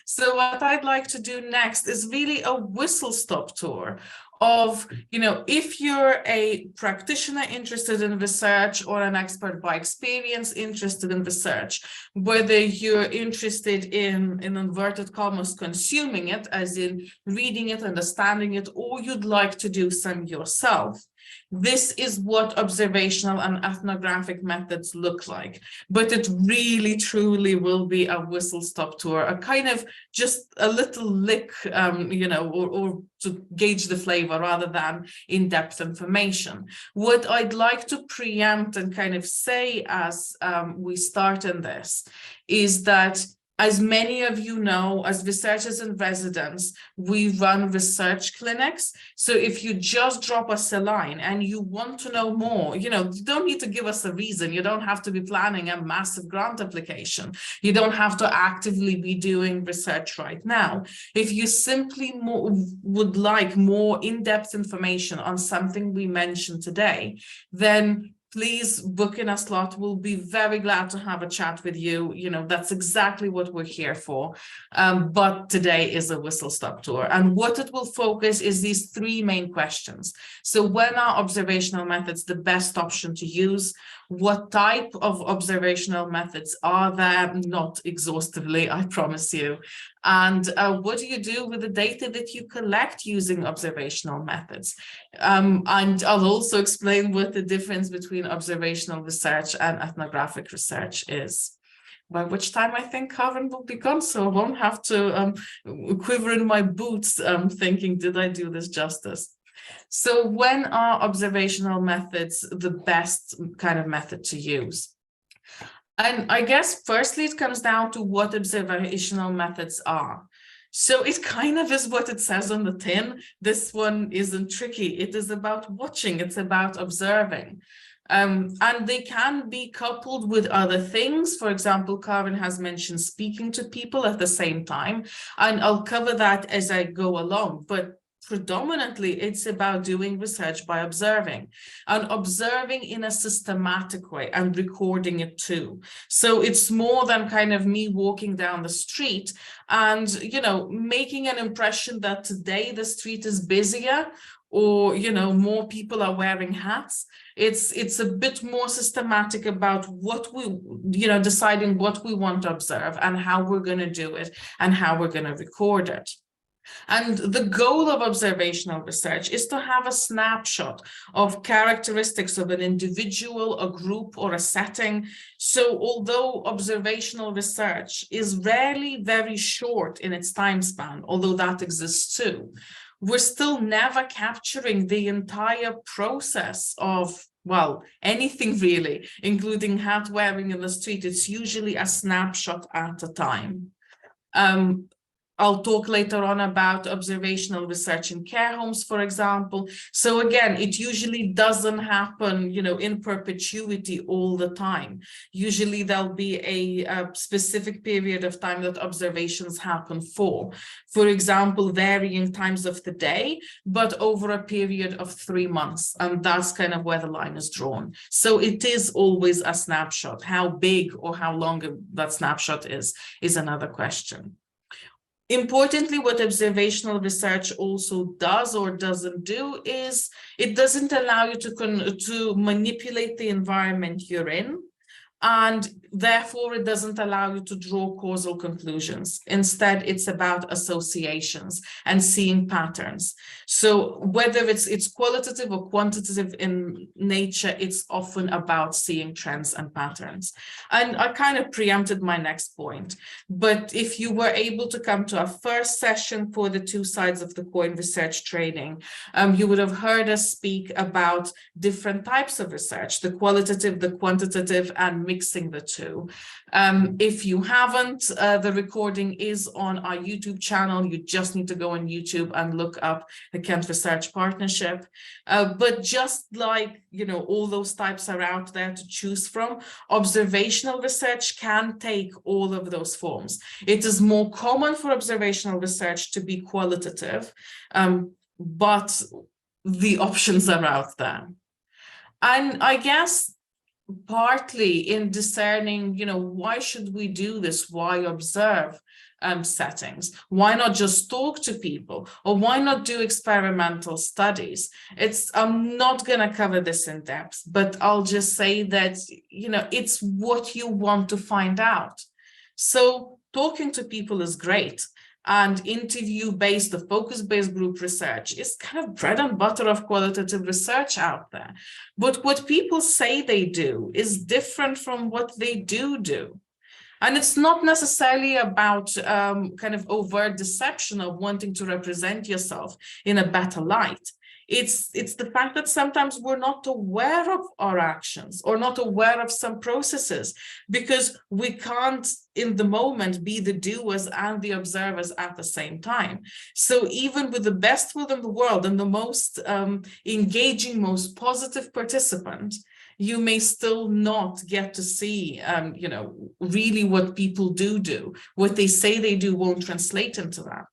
So what I'd like to do next is really a whistle-stop tour of, if you're a practitioner interested in research or an expert by experience interested in research, whether you're interested in inverted commas, consuming it, as in reading it, understanding it, or you'd like to do some yourself. This is what observational and ethnographic methods look like, but it really truly will be a whistle-stop tour, a kind of just a little lick, or to gauge the flavor rather than in-depth information. What I'd like to preempt and kind of say as we start in this is that, as many of you know, as researchers and residents, we run research clinics. So if you just drop us a line and you want to know more, you don't need to give us a reason. You don't have to be planning a massive grant application. You don't have to actively be doing research right now. If you simply would like more in-depth information on something we mentioned today, then please book in a slot. We'll be very glad to have a chat with you. That's exactly what we're here for. But today is a whistle-stop tour. And what it will focus is these three main questions. So when are observational methods the best option to use? What type of observational methods are there? Not exhaustively, I promise you. And what do you do with the data that you collect using observational methods? And I'll also explain what the difference between observational research and ethnographic research is. By which time I think Carin will be gone, so I won't have to quiver in my boots thinking, did I do this justice? So when are observational methods the best kind of method to use? And I guess firstly, it comes down to what observational methods are. So it kind of is what it says on the tin. This one isn't tricky. It is about watching. It's about observing. And they can be coupled with other things. For example, Carin has mentioned speaking to people at the same time, and I'll cover that as I go along. But predominantly, it's about doing research by observing, and observing in a systematic way and recording it too. So it's more than kind of me walking down the street and, making an impression that today the street is busier, or, more people are wearing hats. It's a bit more systematic about what we, deciding what we want to observe and how we're going to do it and how we're going to record it. And the goal of observational research is to have a snapshot of characteristics of an individual, a group, or a setting. So although observational research is rarely very short in its time span, although that exists too, we're still never capturing the entire process of, well, anything really, including hat wearing in the street. It's usually a snapshot at a time. I'll talk later on about observational research in care homes, for example. So again, it usually doesn't happen, in perpetuity all the time. Usually there'll be a specific period of time that observations happen for example, varying times of the day, but over a period of 3 months. And that's kind of where the line is drawn. So it is always a snapshot. How big or how long that snapshot is another question. Importantly, what observational research also does or doesn't do is it doesn't allow you to manipulate the environment you're in, and therefore it doesn't allow you to draw causal conclusions. Instead, it's about associations and seeing patterns. So whether it's qualitative or quantitative in nature, it's often about seeing trends and patterns. And I kind of preempted my next point, but if you were able to come to our first session for the Two Sides of the Coin research training, you would have heard us speak about different types of research, the qualitative, the quantitative, and mixing the two. If you haven't, the recording is on our YouTube channel. You just need to go on YouTube and look up the Kent Research Partnership. But just like, all those types are out there to choose from, observational research can take all of those forms. It is more common for observational research to be qualitative, but the options are out there. And I guess partly in discerning, why should we do this? Why observe settings? Why not just talk to people? Or why not do experimental studies? I'm not going to cover this in depth, but I'll just say that, it's what you want to find out. So talking to people is great. And interview-based, the focus-based group research is kind of bread and butter of qualitative research out there. But what people say they do is different from what they do. And it's not necessarily about kind of overt deception of wanting to represent yourself in a better light. It's the fact that sometimes we're not aware of our actions or not aware of some processes, because we can't in the moment be the doers and the observers at the same time. So even with the best will in the world and the most engaging, most positive participant, you may still not get to see, really what people do. What they say they do won't translate into that.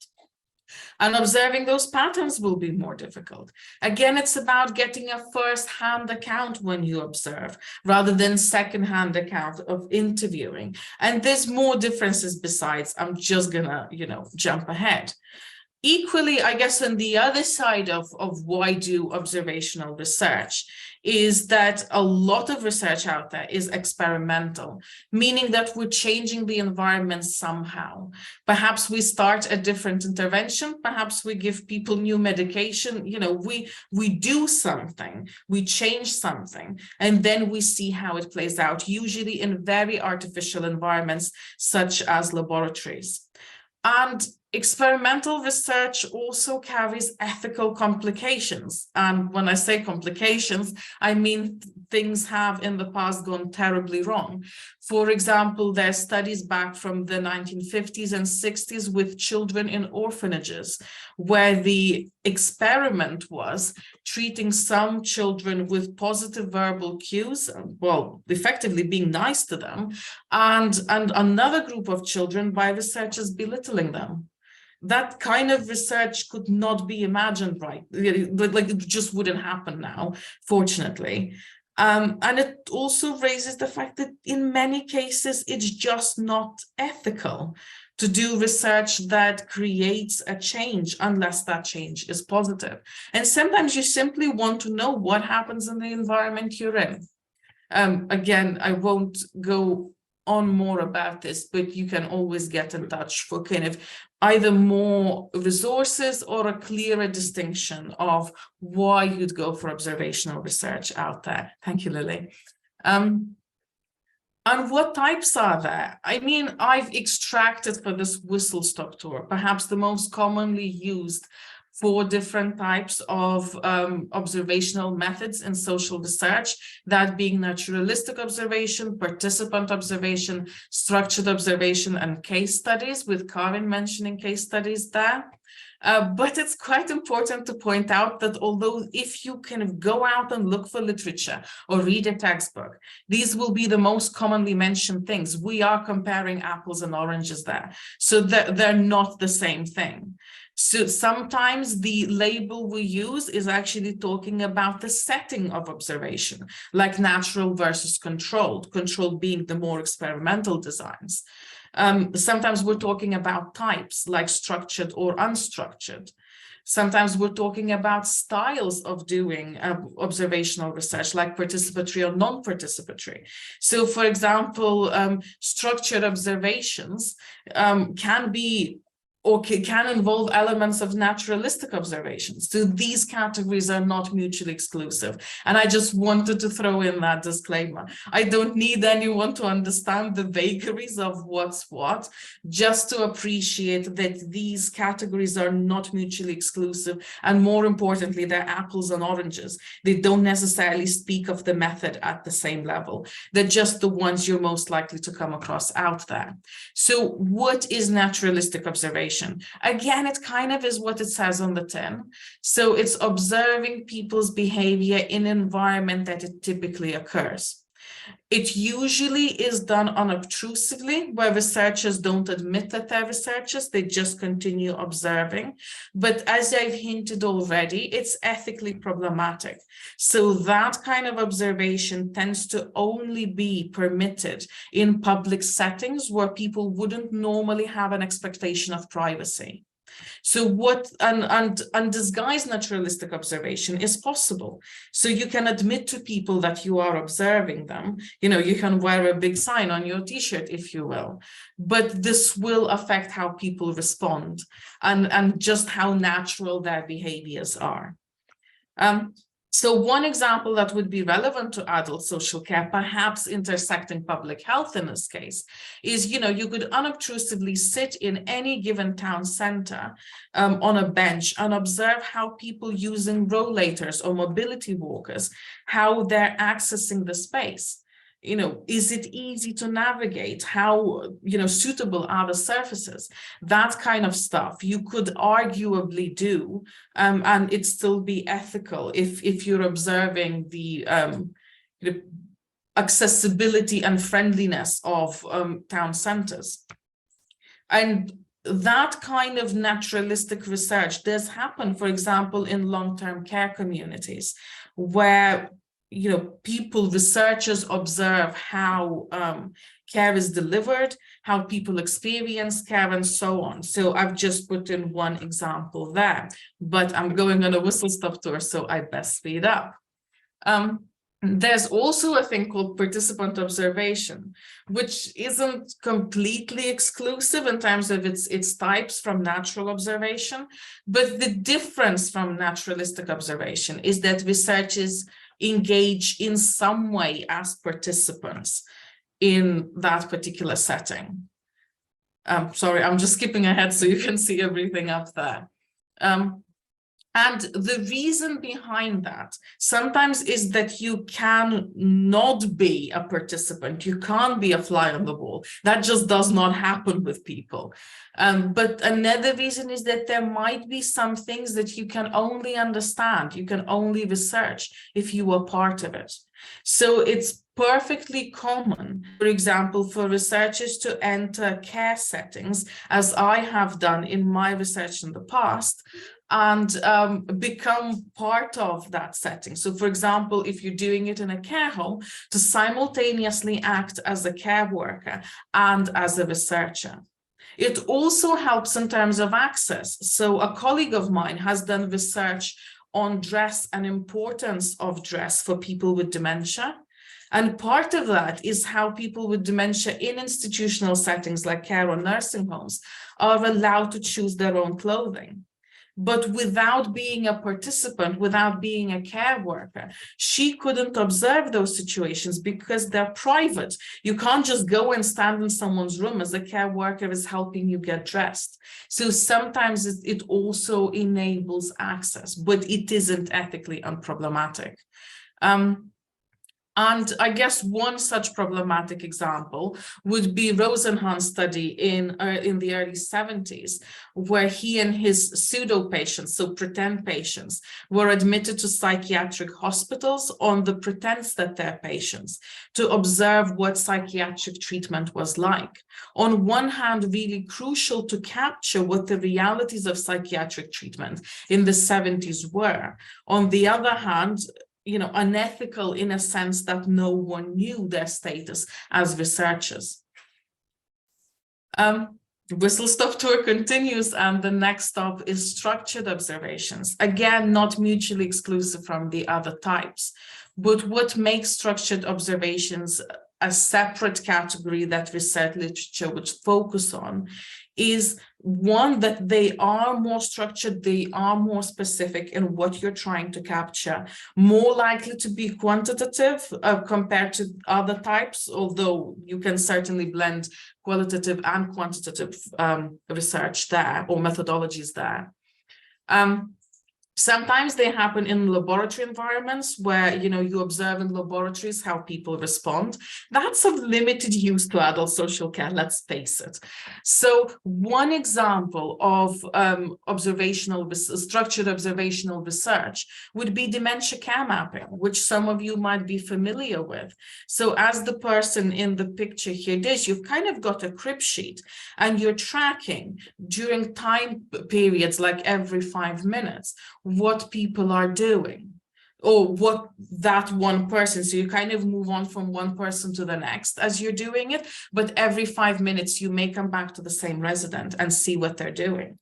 And observing those patterns will be more difficult. Again, it's about getting a first-hand account when you observe, rather than second-hand account of interviewing. And there's more differences besides. I'm just gonna, jump ahead. Equally, I guess on the other side of why do observational research is that a lot of research out there is experimental, meaning that we're changing the environment somehow. Perhaps we start a different intervention, perhaps we give people new medication, we do something, we change something, and then we see how it plays out, usually in very artificial environments, such as laboratories. And experimental research also carries ethical complications. And when I say complications, I mean things have in the past gone terribly wrong. For example, there's studies back from the 1950s and 60s with children in orphanages, where the experiment was treating some children with positive verbal cues, well, effectively being nice to them, and another group of children by researchers belittling them. That kind of research could not be imagined, right? Like it just wouldn't happen now, fortunately. And it also raises the fact that in many cases, it's just not ethical to do research that creates a change unless that change is positive. And sometimes you simply want to know what happens in the environment you're in. Again, I won't go on more about this, but you can always get in touch for kind of either more resources or a clearer distinction of why you'd go for observational research out there. Thank you, Lily. And what types are there? I mean, I've extracted for this whistle-stop tour, perhaps the most commonly used 4 different types of observational methods in social research, that being naturalistic observation, participant observation, structured observation, and case studies, with Carin mentioning case studies there. But it's quite important to point out that although if you kind of go out and look for literature or read a textbook, these will be the most commonly mentioned things. We are comparing apples and oranges there. So they're not the same thing. So sometimes the label we use is actually talking about the setting of observation, like natural versus controlled being the more experimental designs. Sometimes we're talking about types, like structured or unstructured. Sometimes we're talking about styles of doing observational research, like participatory or non-participatory. So, for example, structured observations can be or can involve elements of naturalistic observations. So these categories are not mutually exclusive. And I just wanted to throw in that disclaimer. I don't need anyone to understand the vagaries of what's what, just to appreciate that these categories are not mutually exclusive. And more importantly, they're apples and oranges. They don't necessarily speak of the method at the same level. They're just the ones you're most likely to come across out there. So what is naturalistic observation? Again, it kind of is what it says on the tin. So it's observing people's behavior in an environment that it typically occurs. It usually is done unobtrusively, where researchers don't admit that they're researchers, they just continue observing. But as I've hinted already, it's ethically problematic. So that kind of observation tends to only be permitted in public settings where people wouldn't normally have an expectation of privacy. So what undisguised naturalistic observation is possible. So you can admit to people that you are observing them. You know, you can wear a big sign on your t-shirt, if you will, but this will affect how people respond and just how natural their behaviors are. So one example that would be relevant to adult social care, perhaps intersecting public health in this case, is, you know, you could unobtrusively sit in any given town center on a bench and observe how people using rollators or mobility walkers, how they're accessing the space. You know, is it easy to navigate? How, you know, suitable are the surfaces? That kind of stuff you could arguably do, and it still be ethical if you're observing the accessibility and friendliness of town centers. And that kind of naturalistic research does happen, for example, in long-term care communities, where, you know, researchers observe how care is delivered, how people experience care, and so on. So I've just put in one example there, but I'm going on a whistle-stop tour, so I best speed up. There's also a thing called participant observation, which isn't completely exclusive in terms of its types from natural observation, but the difference from naturalistic observation is that researchers engage in some way as participants in that particular setting. Sorry, I'm just skipping ahead so you can see everything up there. And the reason behind that sometimes is that you can not be a participant. You can't be a fly on the wall. That just does not happen with people. But another reason is that there might be some things that you can only understand, you can only research if you are part of it. So it's perfectly common, for example, for researchers to enter care settings, as I have done in my research in the past, and become part of that setting. So for example, if you're doing it in a care home, to simultaneously act as a care worker and as a researcher. It also helps in terms of access. So a colleague of mine has done research on dress and importance of dress for people with dementia. And part of that is how people with dementia in institutional settings like care or nursing homes are allowed to choose their own clothing. But without being a participant, without being a care worker, she couldn't observe those situations because they're private. You can't just go and stand in someone's room as a care worker is helping you get dressed. So sometimes it also enables access, but it isn't ethically unproblematic. And I guess one such problematic example would be Rosenhan's study in the early 70s, where he and his pseudo patients, so pretend patients, were admitted to psychiatric hospitals on the pretense that they're patients to observe what psychiatric treatment was like. On one hand, really crucial to capture what the realities of psychiatric treatment in the 70s were. On the other hand, you know, unethical in a sense that no one knew their status as researchers. Whistle-stop tour continues, and the next stop is structured observations. Again, not mutually exclusive from the other types, but what makes structured observations a separate category that research literature would focus on is one, that they are more structured, they are more specific in what you're trying to capture, more likely to be quantitative compared to other types, although you can certainly blend qualitative and quantitative research there, or methodologies there. Sometimes they happen in laboratory environments where, you know, you observe in laboratories how people respond. That's of limited use to adult social care, let's face it. So one example of structured observational research would be dementia care mapping, which some of you might be familiar with. So as the person in the picture here does, you've kind of got a crib sheet and you're tracking during time periods like every 5 minutes what people are doing or what that one person, so you kind of move on from one person to the next as you're doing it, but every 5 minutes you may come back to the same resident and see what they're doing.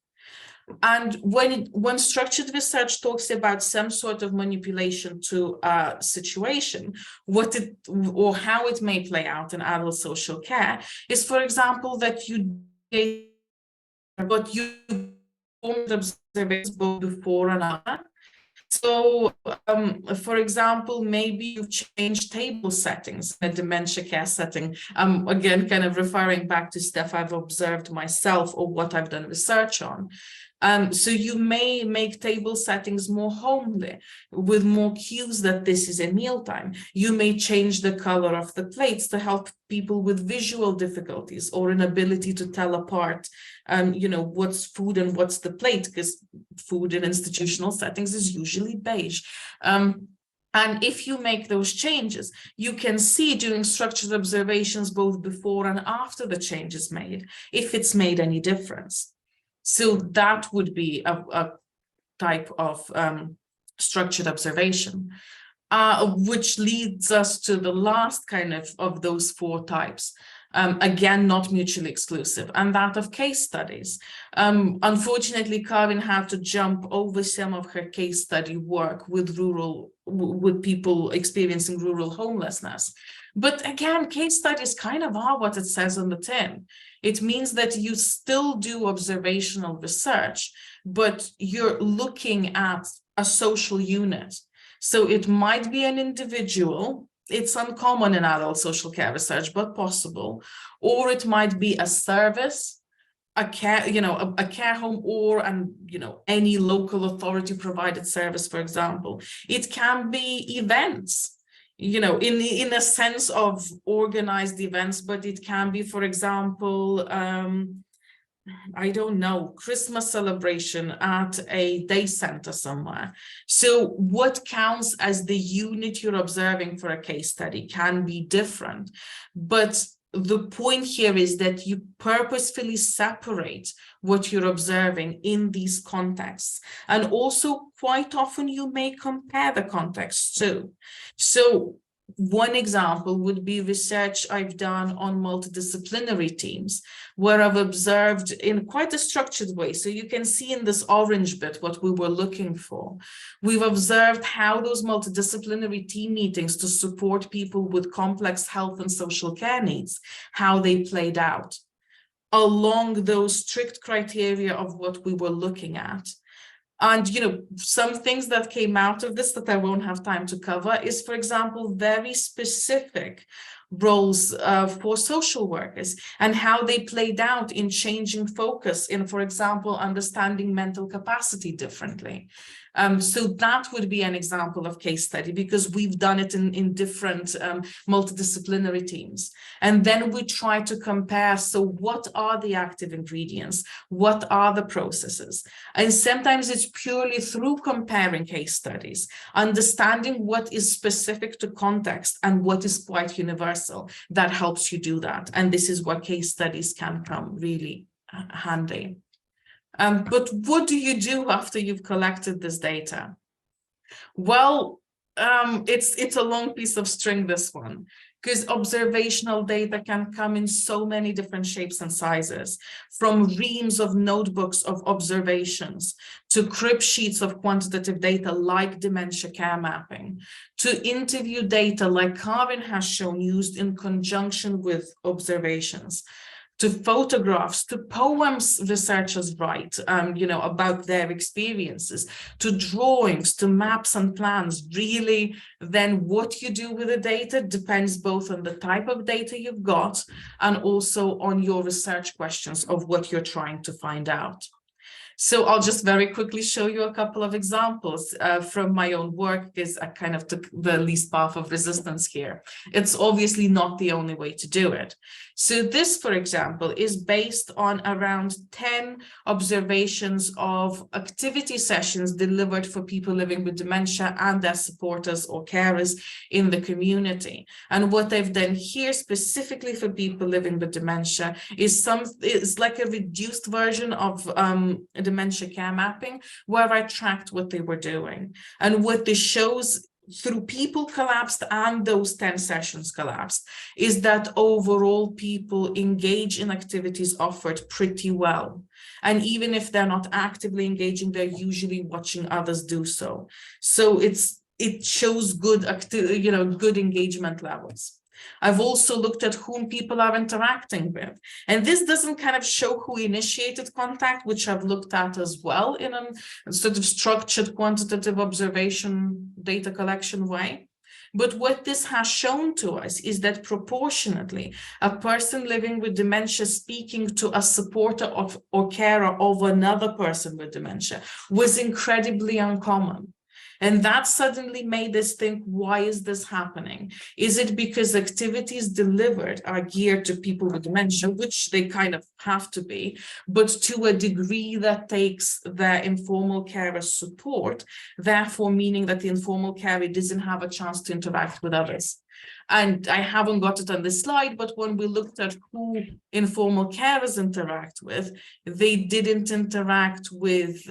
And when structured research talks about some sort of manipulation to a situation, or how it may play out in adult social care is, for example, that you observe both before and after. So, for example, maybe you've changed table settings in a dementia care setting. Again, kind of referring back to stuff I've observed myself or what I've done research on. So you may make table settings more homely with more cues that this is a mealtime. You may change the color of the plates to help people with visual difficulties or inability to tell apart, you know, what's food and what's the plate, because food in institutional settings is usually beige. And if you make those changes, you can see during structured observations, both before and after the change is made, if it's made any difference. So that would be a type of structured observation, which leads us to the last kind of those 4 types. Again, not mutually exclusive, and that of case studies. Unfortunately, Carin had to jump over some of her case study work with people experiencing rural homelessness. But again, case studies kind of are what it says on the tin. It means that you still do observational research, but you're looking at a social unit. So it might be an individual. It's uncommon in adult social care research, but possible. Or it might be a service, a care, you know, a care home, or any local authority provided service, for example. It can be events, you know, in a sense of organized events, but it can be, for example, I don't know, Christmas celebration at a day center somewhere. So what counts as the unit you're observing for a case study can be different. But the point here is that you purposefully separate what you're observing in these contexts. And also quite often you may compare the contexts too. So one example would be research I've done on multidisciplinary teams, where I've observed in quite a structured way. So you can see in this orange bit what we were looking for. We've observed how those multidisciplinary team meetings to support people with complex health and social care needs, how they played out along those strict criteria of what we were looking at. And, you know, some things that came out of this that I won't have time to cover is, for example, very specific roles for social workers and how they played out in changing focus in, for example, understanding mental capacity differently. So that would be an example of case study, because we've done it in different multidisciplinary teams. And then we try to compare, so what are the active ingredients? What are the processes? And sometimes it's purely through comparing case studies, understanding what is specific to context and what is quite universal, that helps you do that. And this is where case studies can come really handy. But what do you do after you've collected this data? Well, it's a long piece of string, this one, because observational data can come in so many different shapes and sizes, from reams of notebooks of observations to crib sheets of quantitative data like dementia care mapping, to interview data like Carin has shown used in conjunction with observations, to photographs, to poems researchers write, about their experiences, to drawings, to maps and plans. Really, then what you do with the data depends both on the type of data you've got and also on your research questions of what you're trying to find out. So I'll just very quickly show you a couple of examples from my own work, because I kind of took the least path of resistance here. It's obviously not the only way to do it. So this, for example, is based on around 10 observations of activity sessions delivered for people living with dementia and their supporters or carers in the community. And what they've done here specifically for people living with dementia is like a reduced version of dementia care mapping, where I tracked what they were doing. And what this shows through people collapsed and those 10 sessions collapsed is that overall people engage in activities offered pretty well. And even if they're not actively engaging, they're usually watching others do so. So it shows good good engagement levels. I've also looked at whom people are interacting with. And this doesn't kind of show who initiated contact, which I've looked at as well in a sort of structured quantitative observation data collection way. But what this has shown to us is that proportionately, a person living with dementia speaking to a supporter of or carer of another person with dementia was incredibly uncommon. And that suddenly made us think, why is this happening? Is it because activities delivered are geared to people with dementia, which they kind of have to be, but to a degree that takes their informal carer support, therefore meaning that the informal carer doesn't have a chance to interact with others? And I haven't got it on this slide, but when we looked at who informal carers interact with, they didn't interact with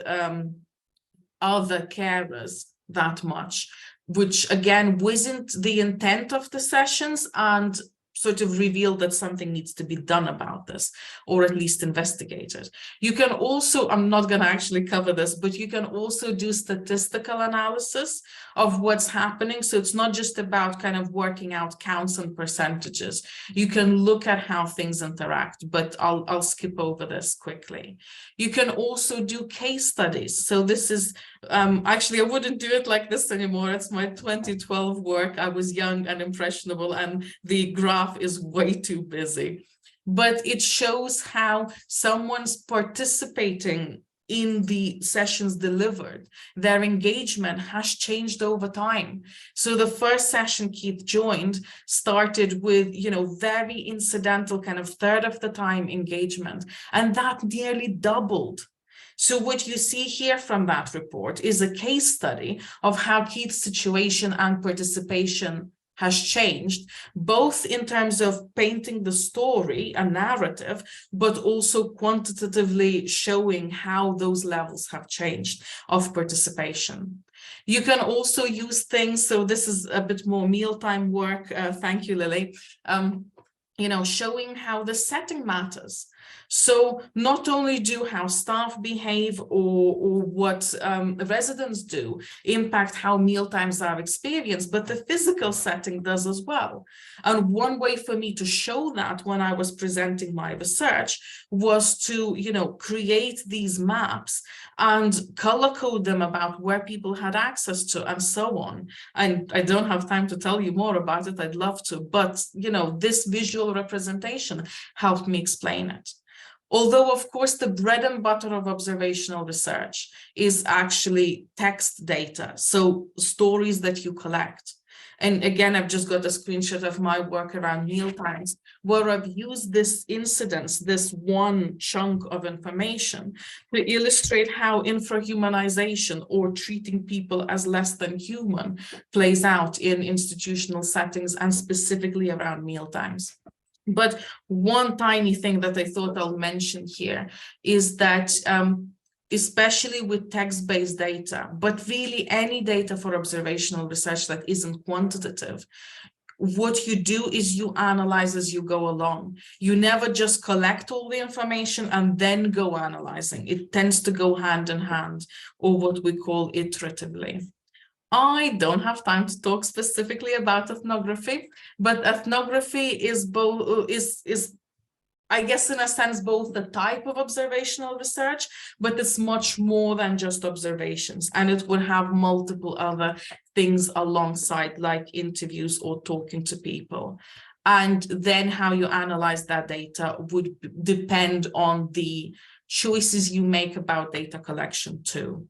other carers that much, which again wasn't the intent of the sessions, and sort of revealed that something needs to be done about this, or at least investigated. You can also, I'm not going to actually cover this, but you can also do statistical analysis of what's happening. So it's not just about kind of working out counts and percentages. You can look at how things interact, but I'll skip over this quickly. You can also do case studies. So this is, actually, I wouldn't do it like this anymore. It's my 2012 work. I was young and impressionable, and the graph is way too busy. But it shows how someone's participating in the sessions delivered, their engagement has changed over time. So the first session Keith joined started with, very incidental, kind of third of the time engagement, and that nearly doubled. So what you see here from that report is a case study of how Keith's situation and participation has changed, both in terms of painting the story, a narrative, but also quantitatively showing how those levels have changed of participation. You can also use things, so this is a bit more mealtime work, thank you, Lily, showing how the setting matters. So not only do how staff behave or what residents do impact how mealtimes are experienced, but the physical setting does as well. And one way for me to show that when I was presenting my research was to, create these maps and color code them about where people had access to and so on. And I don't have time to tell you more about it. I'd love to, but, this visual representation helped me explain it. Although, of course, the bread and butter of observational research is actually text data, so stories that you collect. And again, I've just got a screenshot of my work around mealtimes, where I've used this incidence, this one chunk of information, to illustrate how infrahumanization or treating people as less than human plays out in institutional settings and specifically around mealtimes. But one tiny thing that I thought I'll mention here is that especially with text-based data, but really any data for observational research that isn't quantitative, what you do is you analyze as you go along. You never just collect all the information and then go analyzing. It tends to go hand in hand, or what we call iteratively. I don't have time to talk specifically about ethnography, but ethnography is both I guess in a sense both the type of observational research, but it's much more than just observations, and it would have multiple other things alongside, like interviews or talking to people. And then how you analyze that data would depend on the choices you make about data collection too.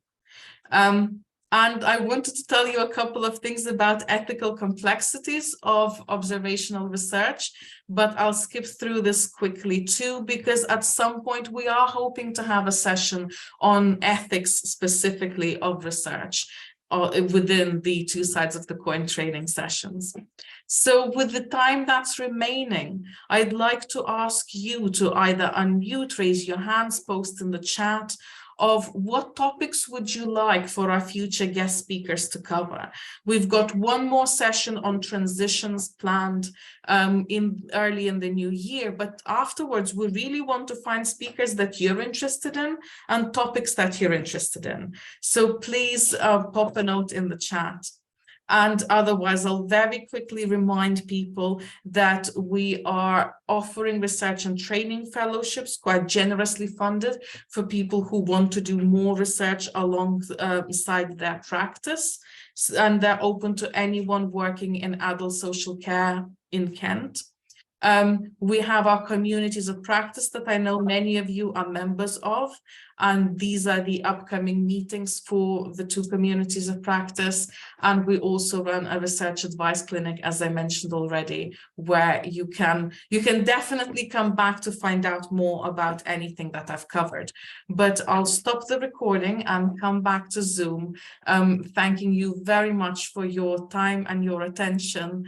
And I wanted to tell you a couple of things about ethical complexities of observational research, but I'll skip through this quickly too, because at some point we are hoping to have a session on ethics specifically of research within the two sides of the coin training sessions. So with the time that's remaining, I'd like to ask you to either unmute, raise your hands, post in the chat, of what topics would you like for our future guest speakers to cover. We've got one more session on transitions planned early in the new year, but afterwards we really want to find speakers that you're interested in and topics that you're interested in. So please pop a note in the chat. And otherwise, I'll very quickly remind people that we are offering research and training fellowships, quite generously funded, for people who want to do more research alongside their practice. And they're open to anyone working in adult social care in Kent. We have our communities of practice that I know many of you are members of, and these are the upcoming meetings for the two communities of practice. And we also run a research advice clinic, as I mentioned already, where you can definitely come back to find out more about anything that I've covered. But I'll stop the recording and come back to Zoom, thanking you very much for your time and your attention.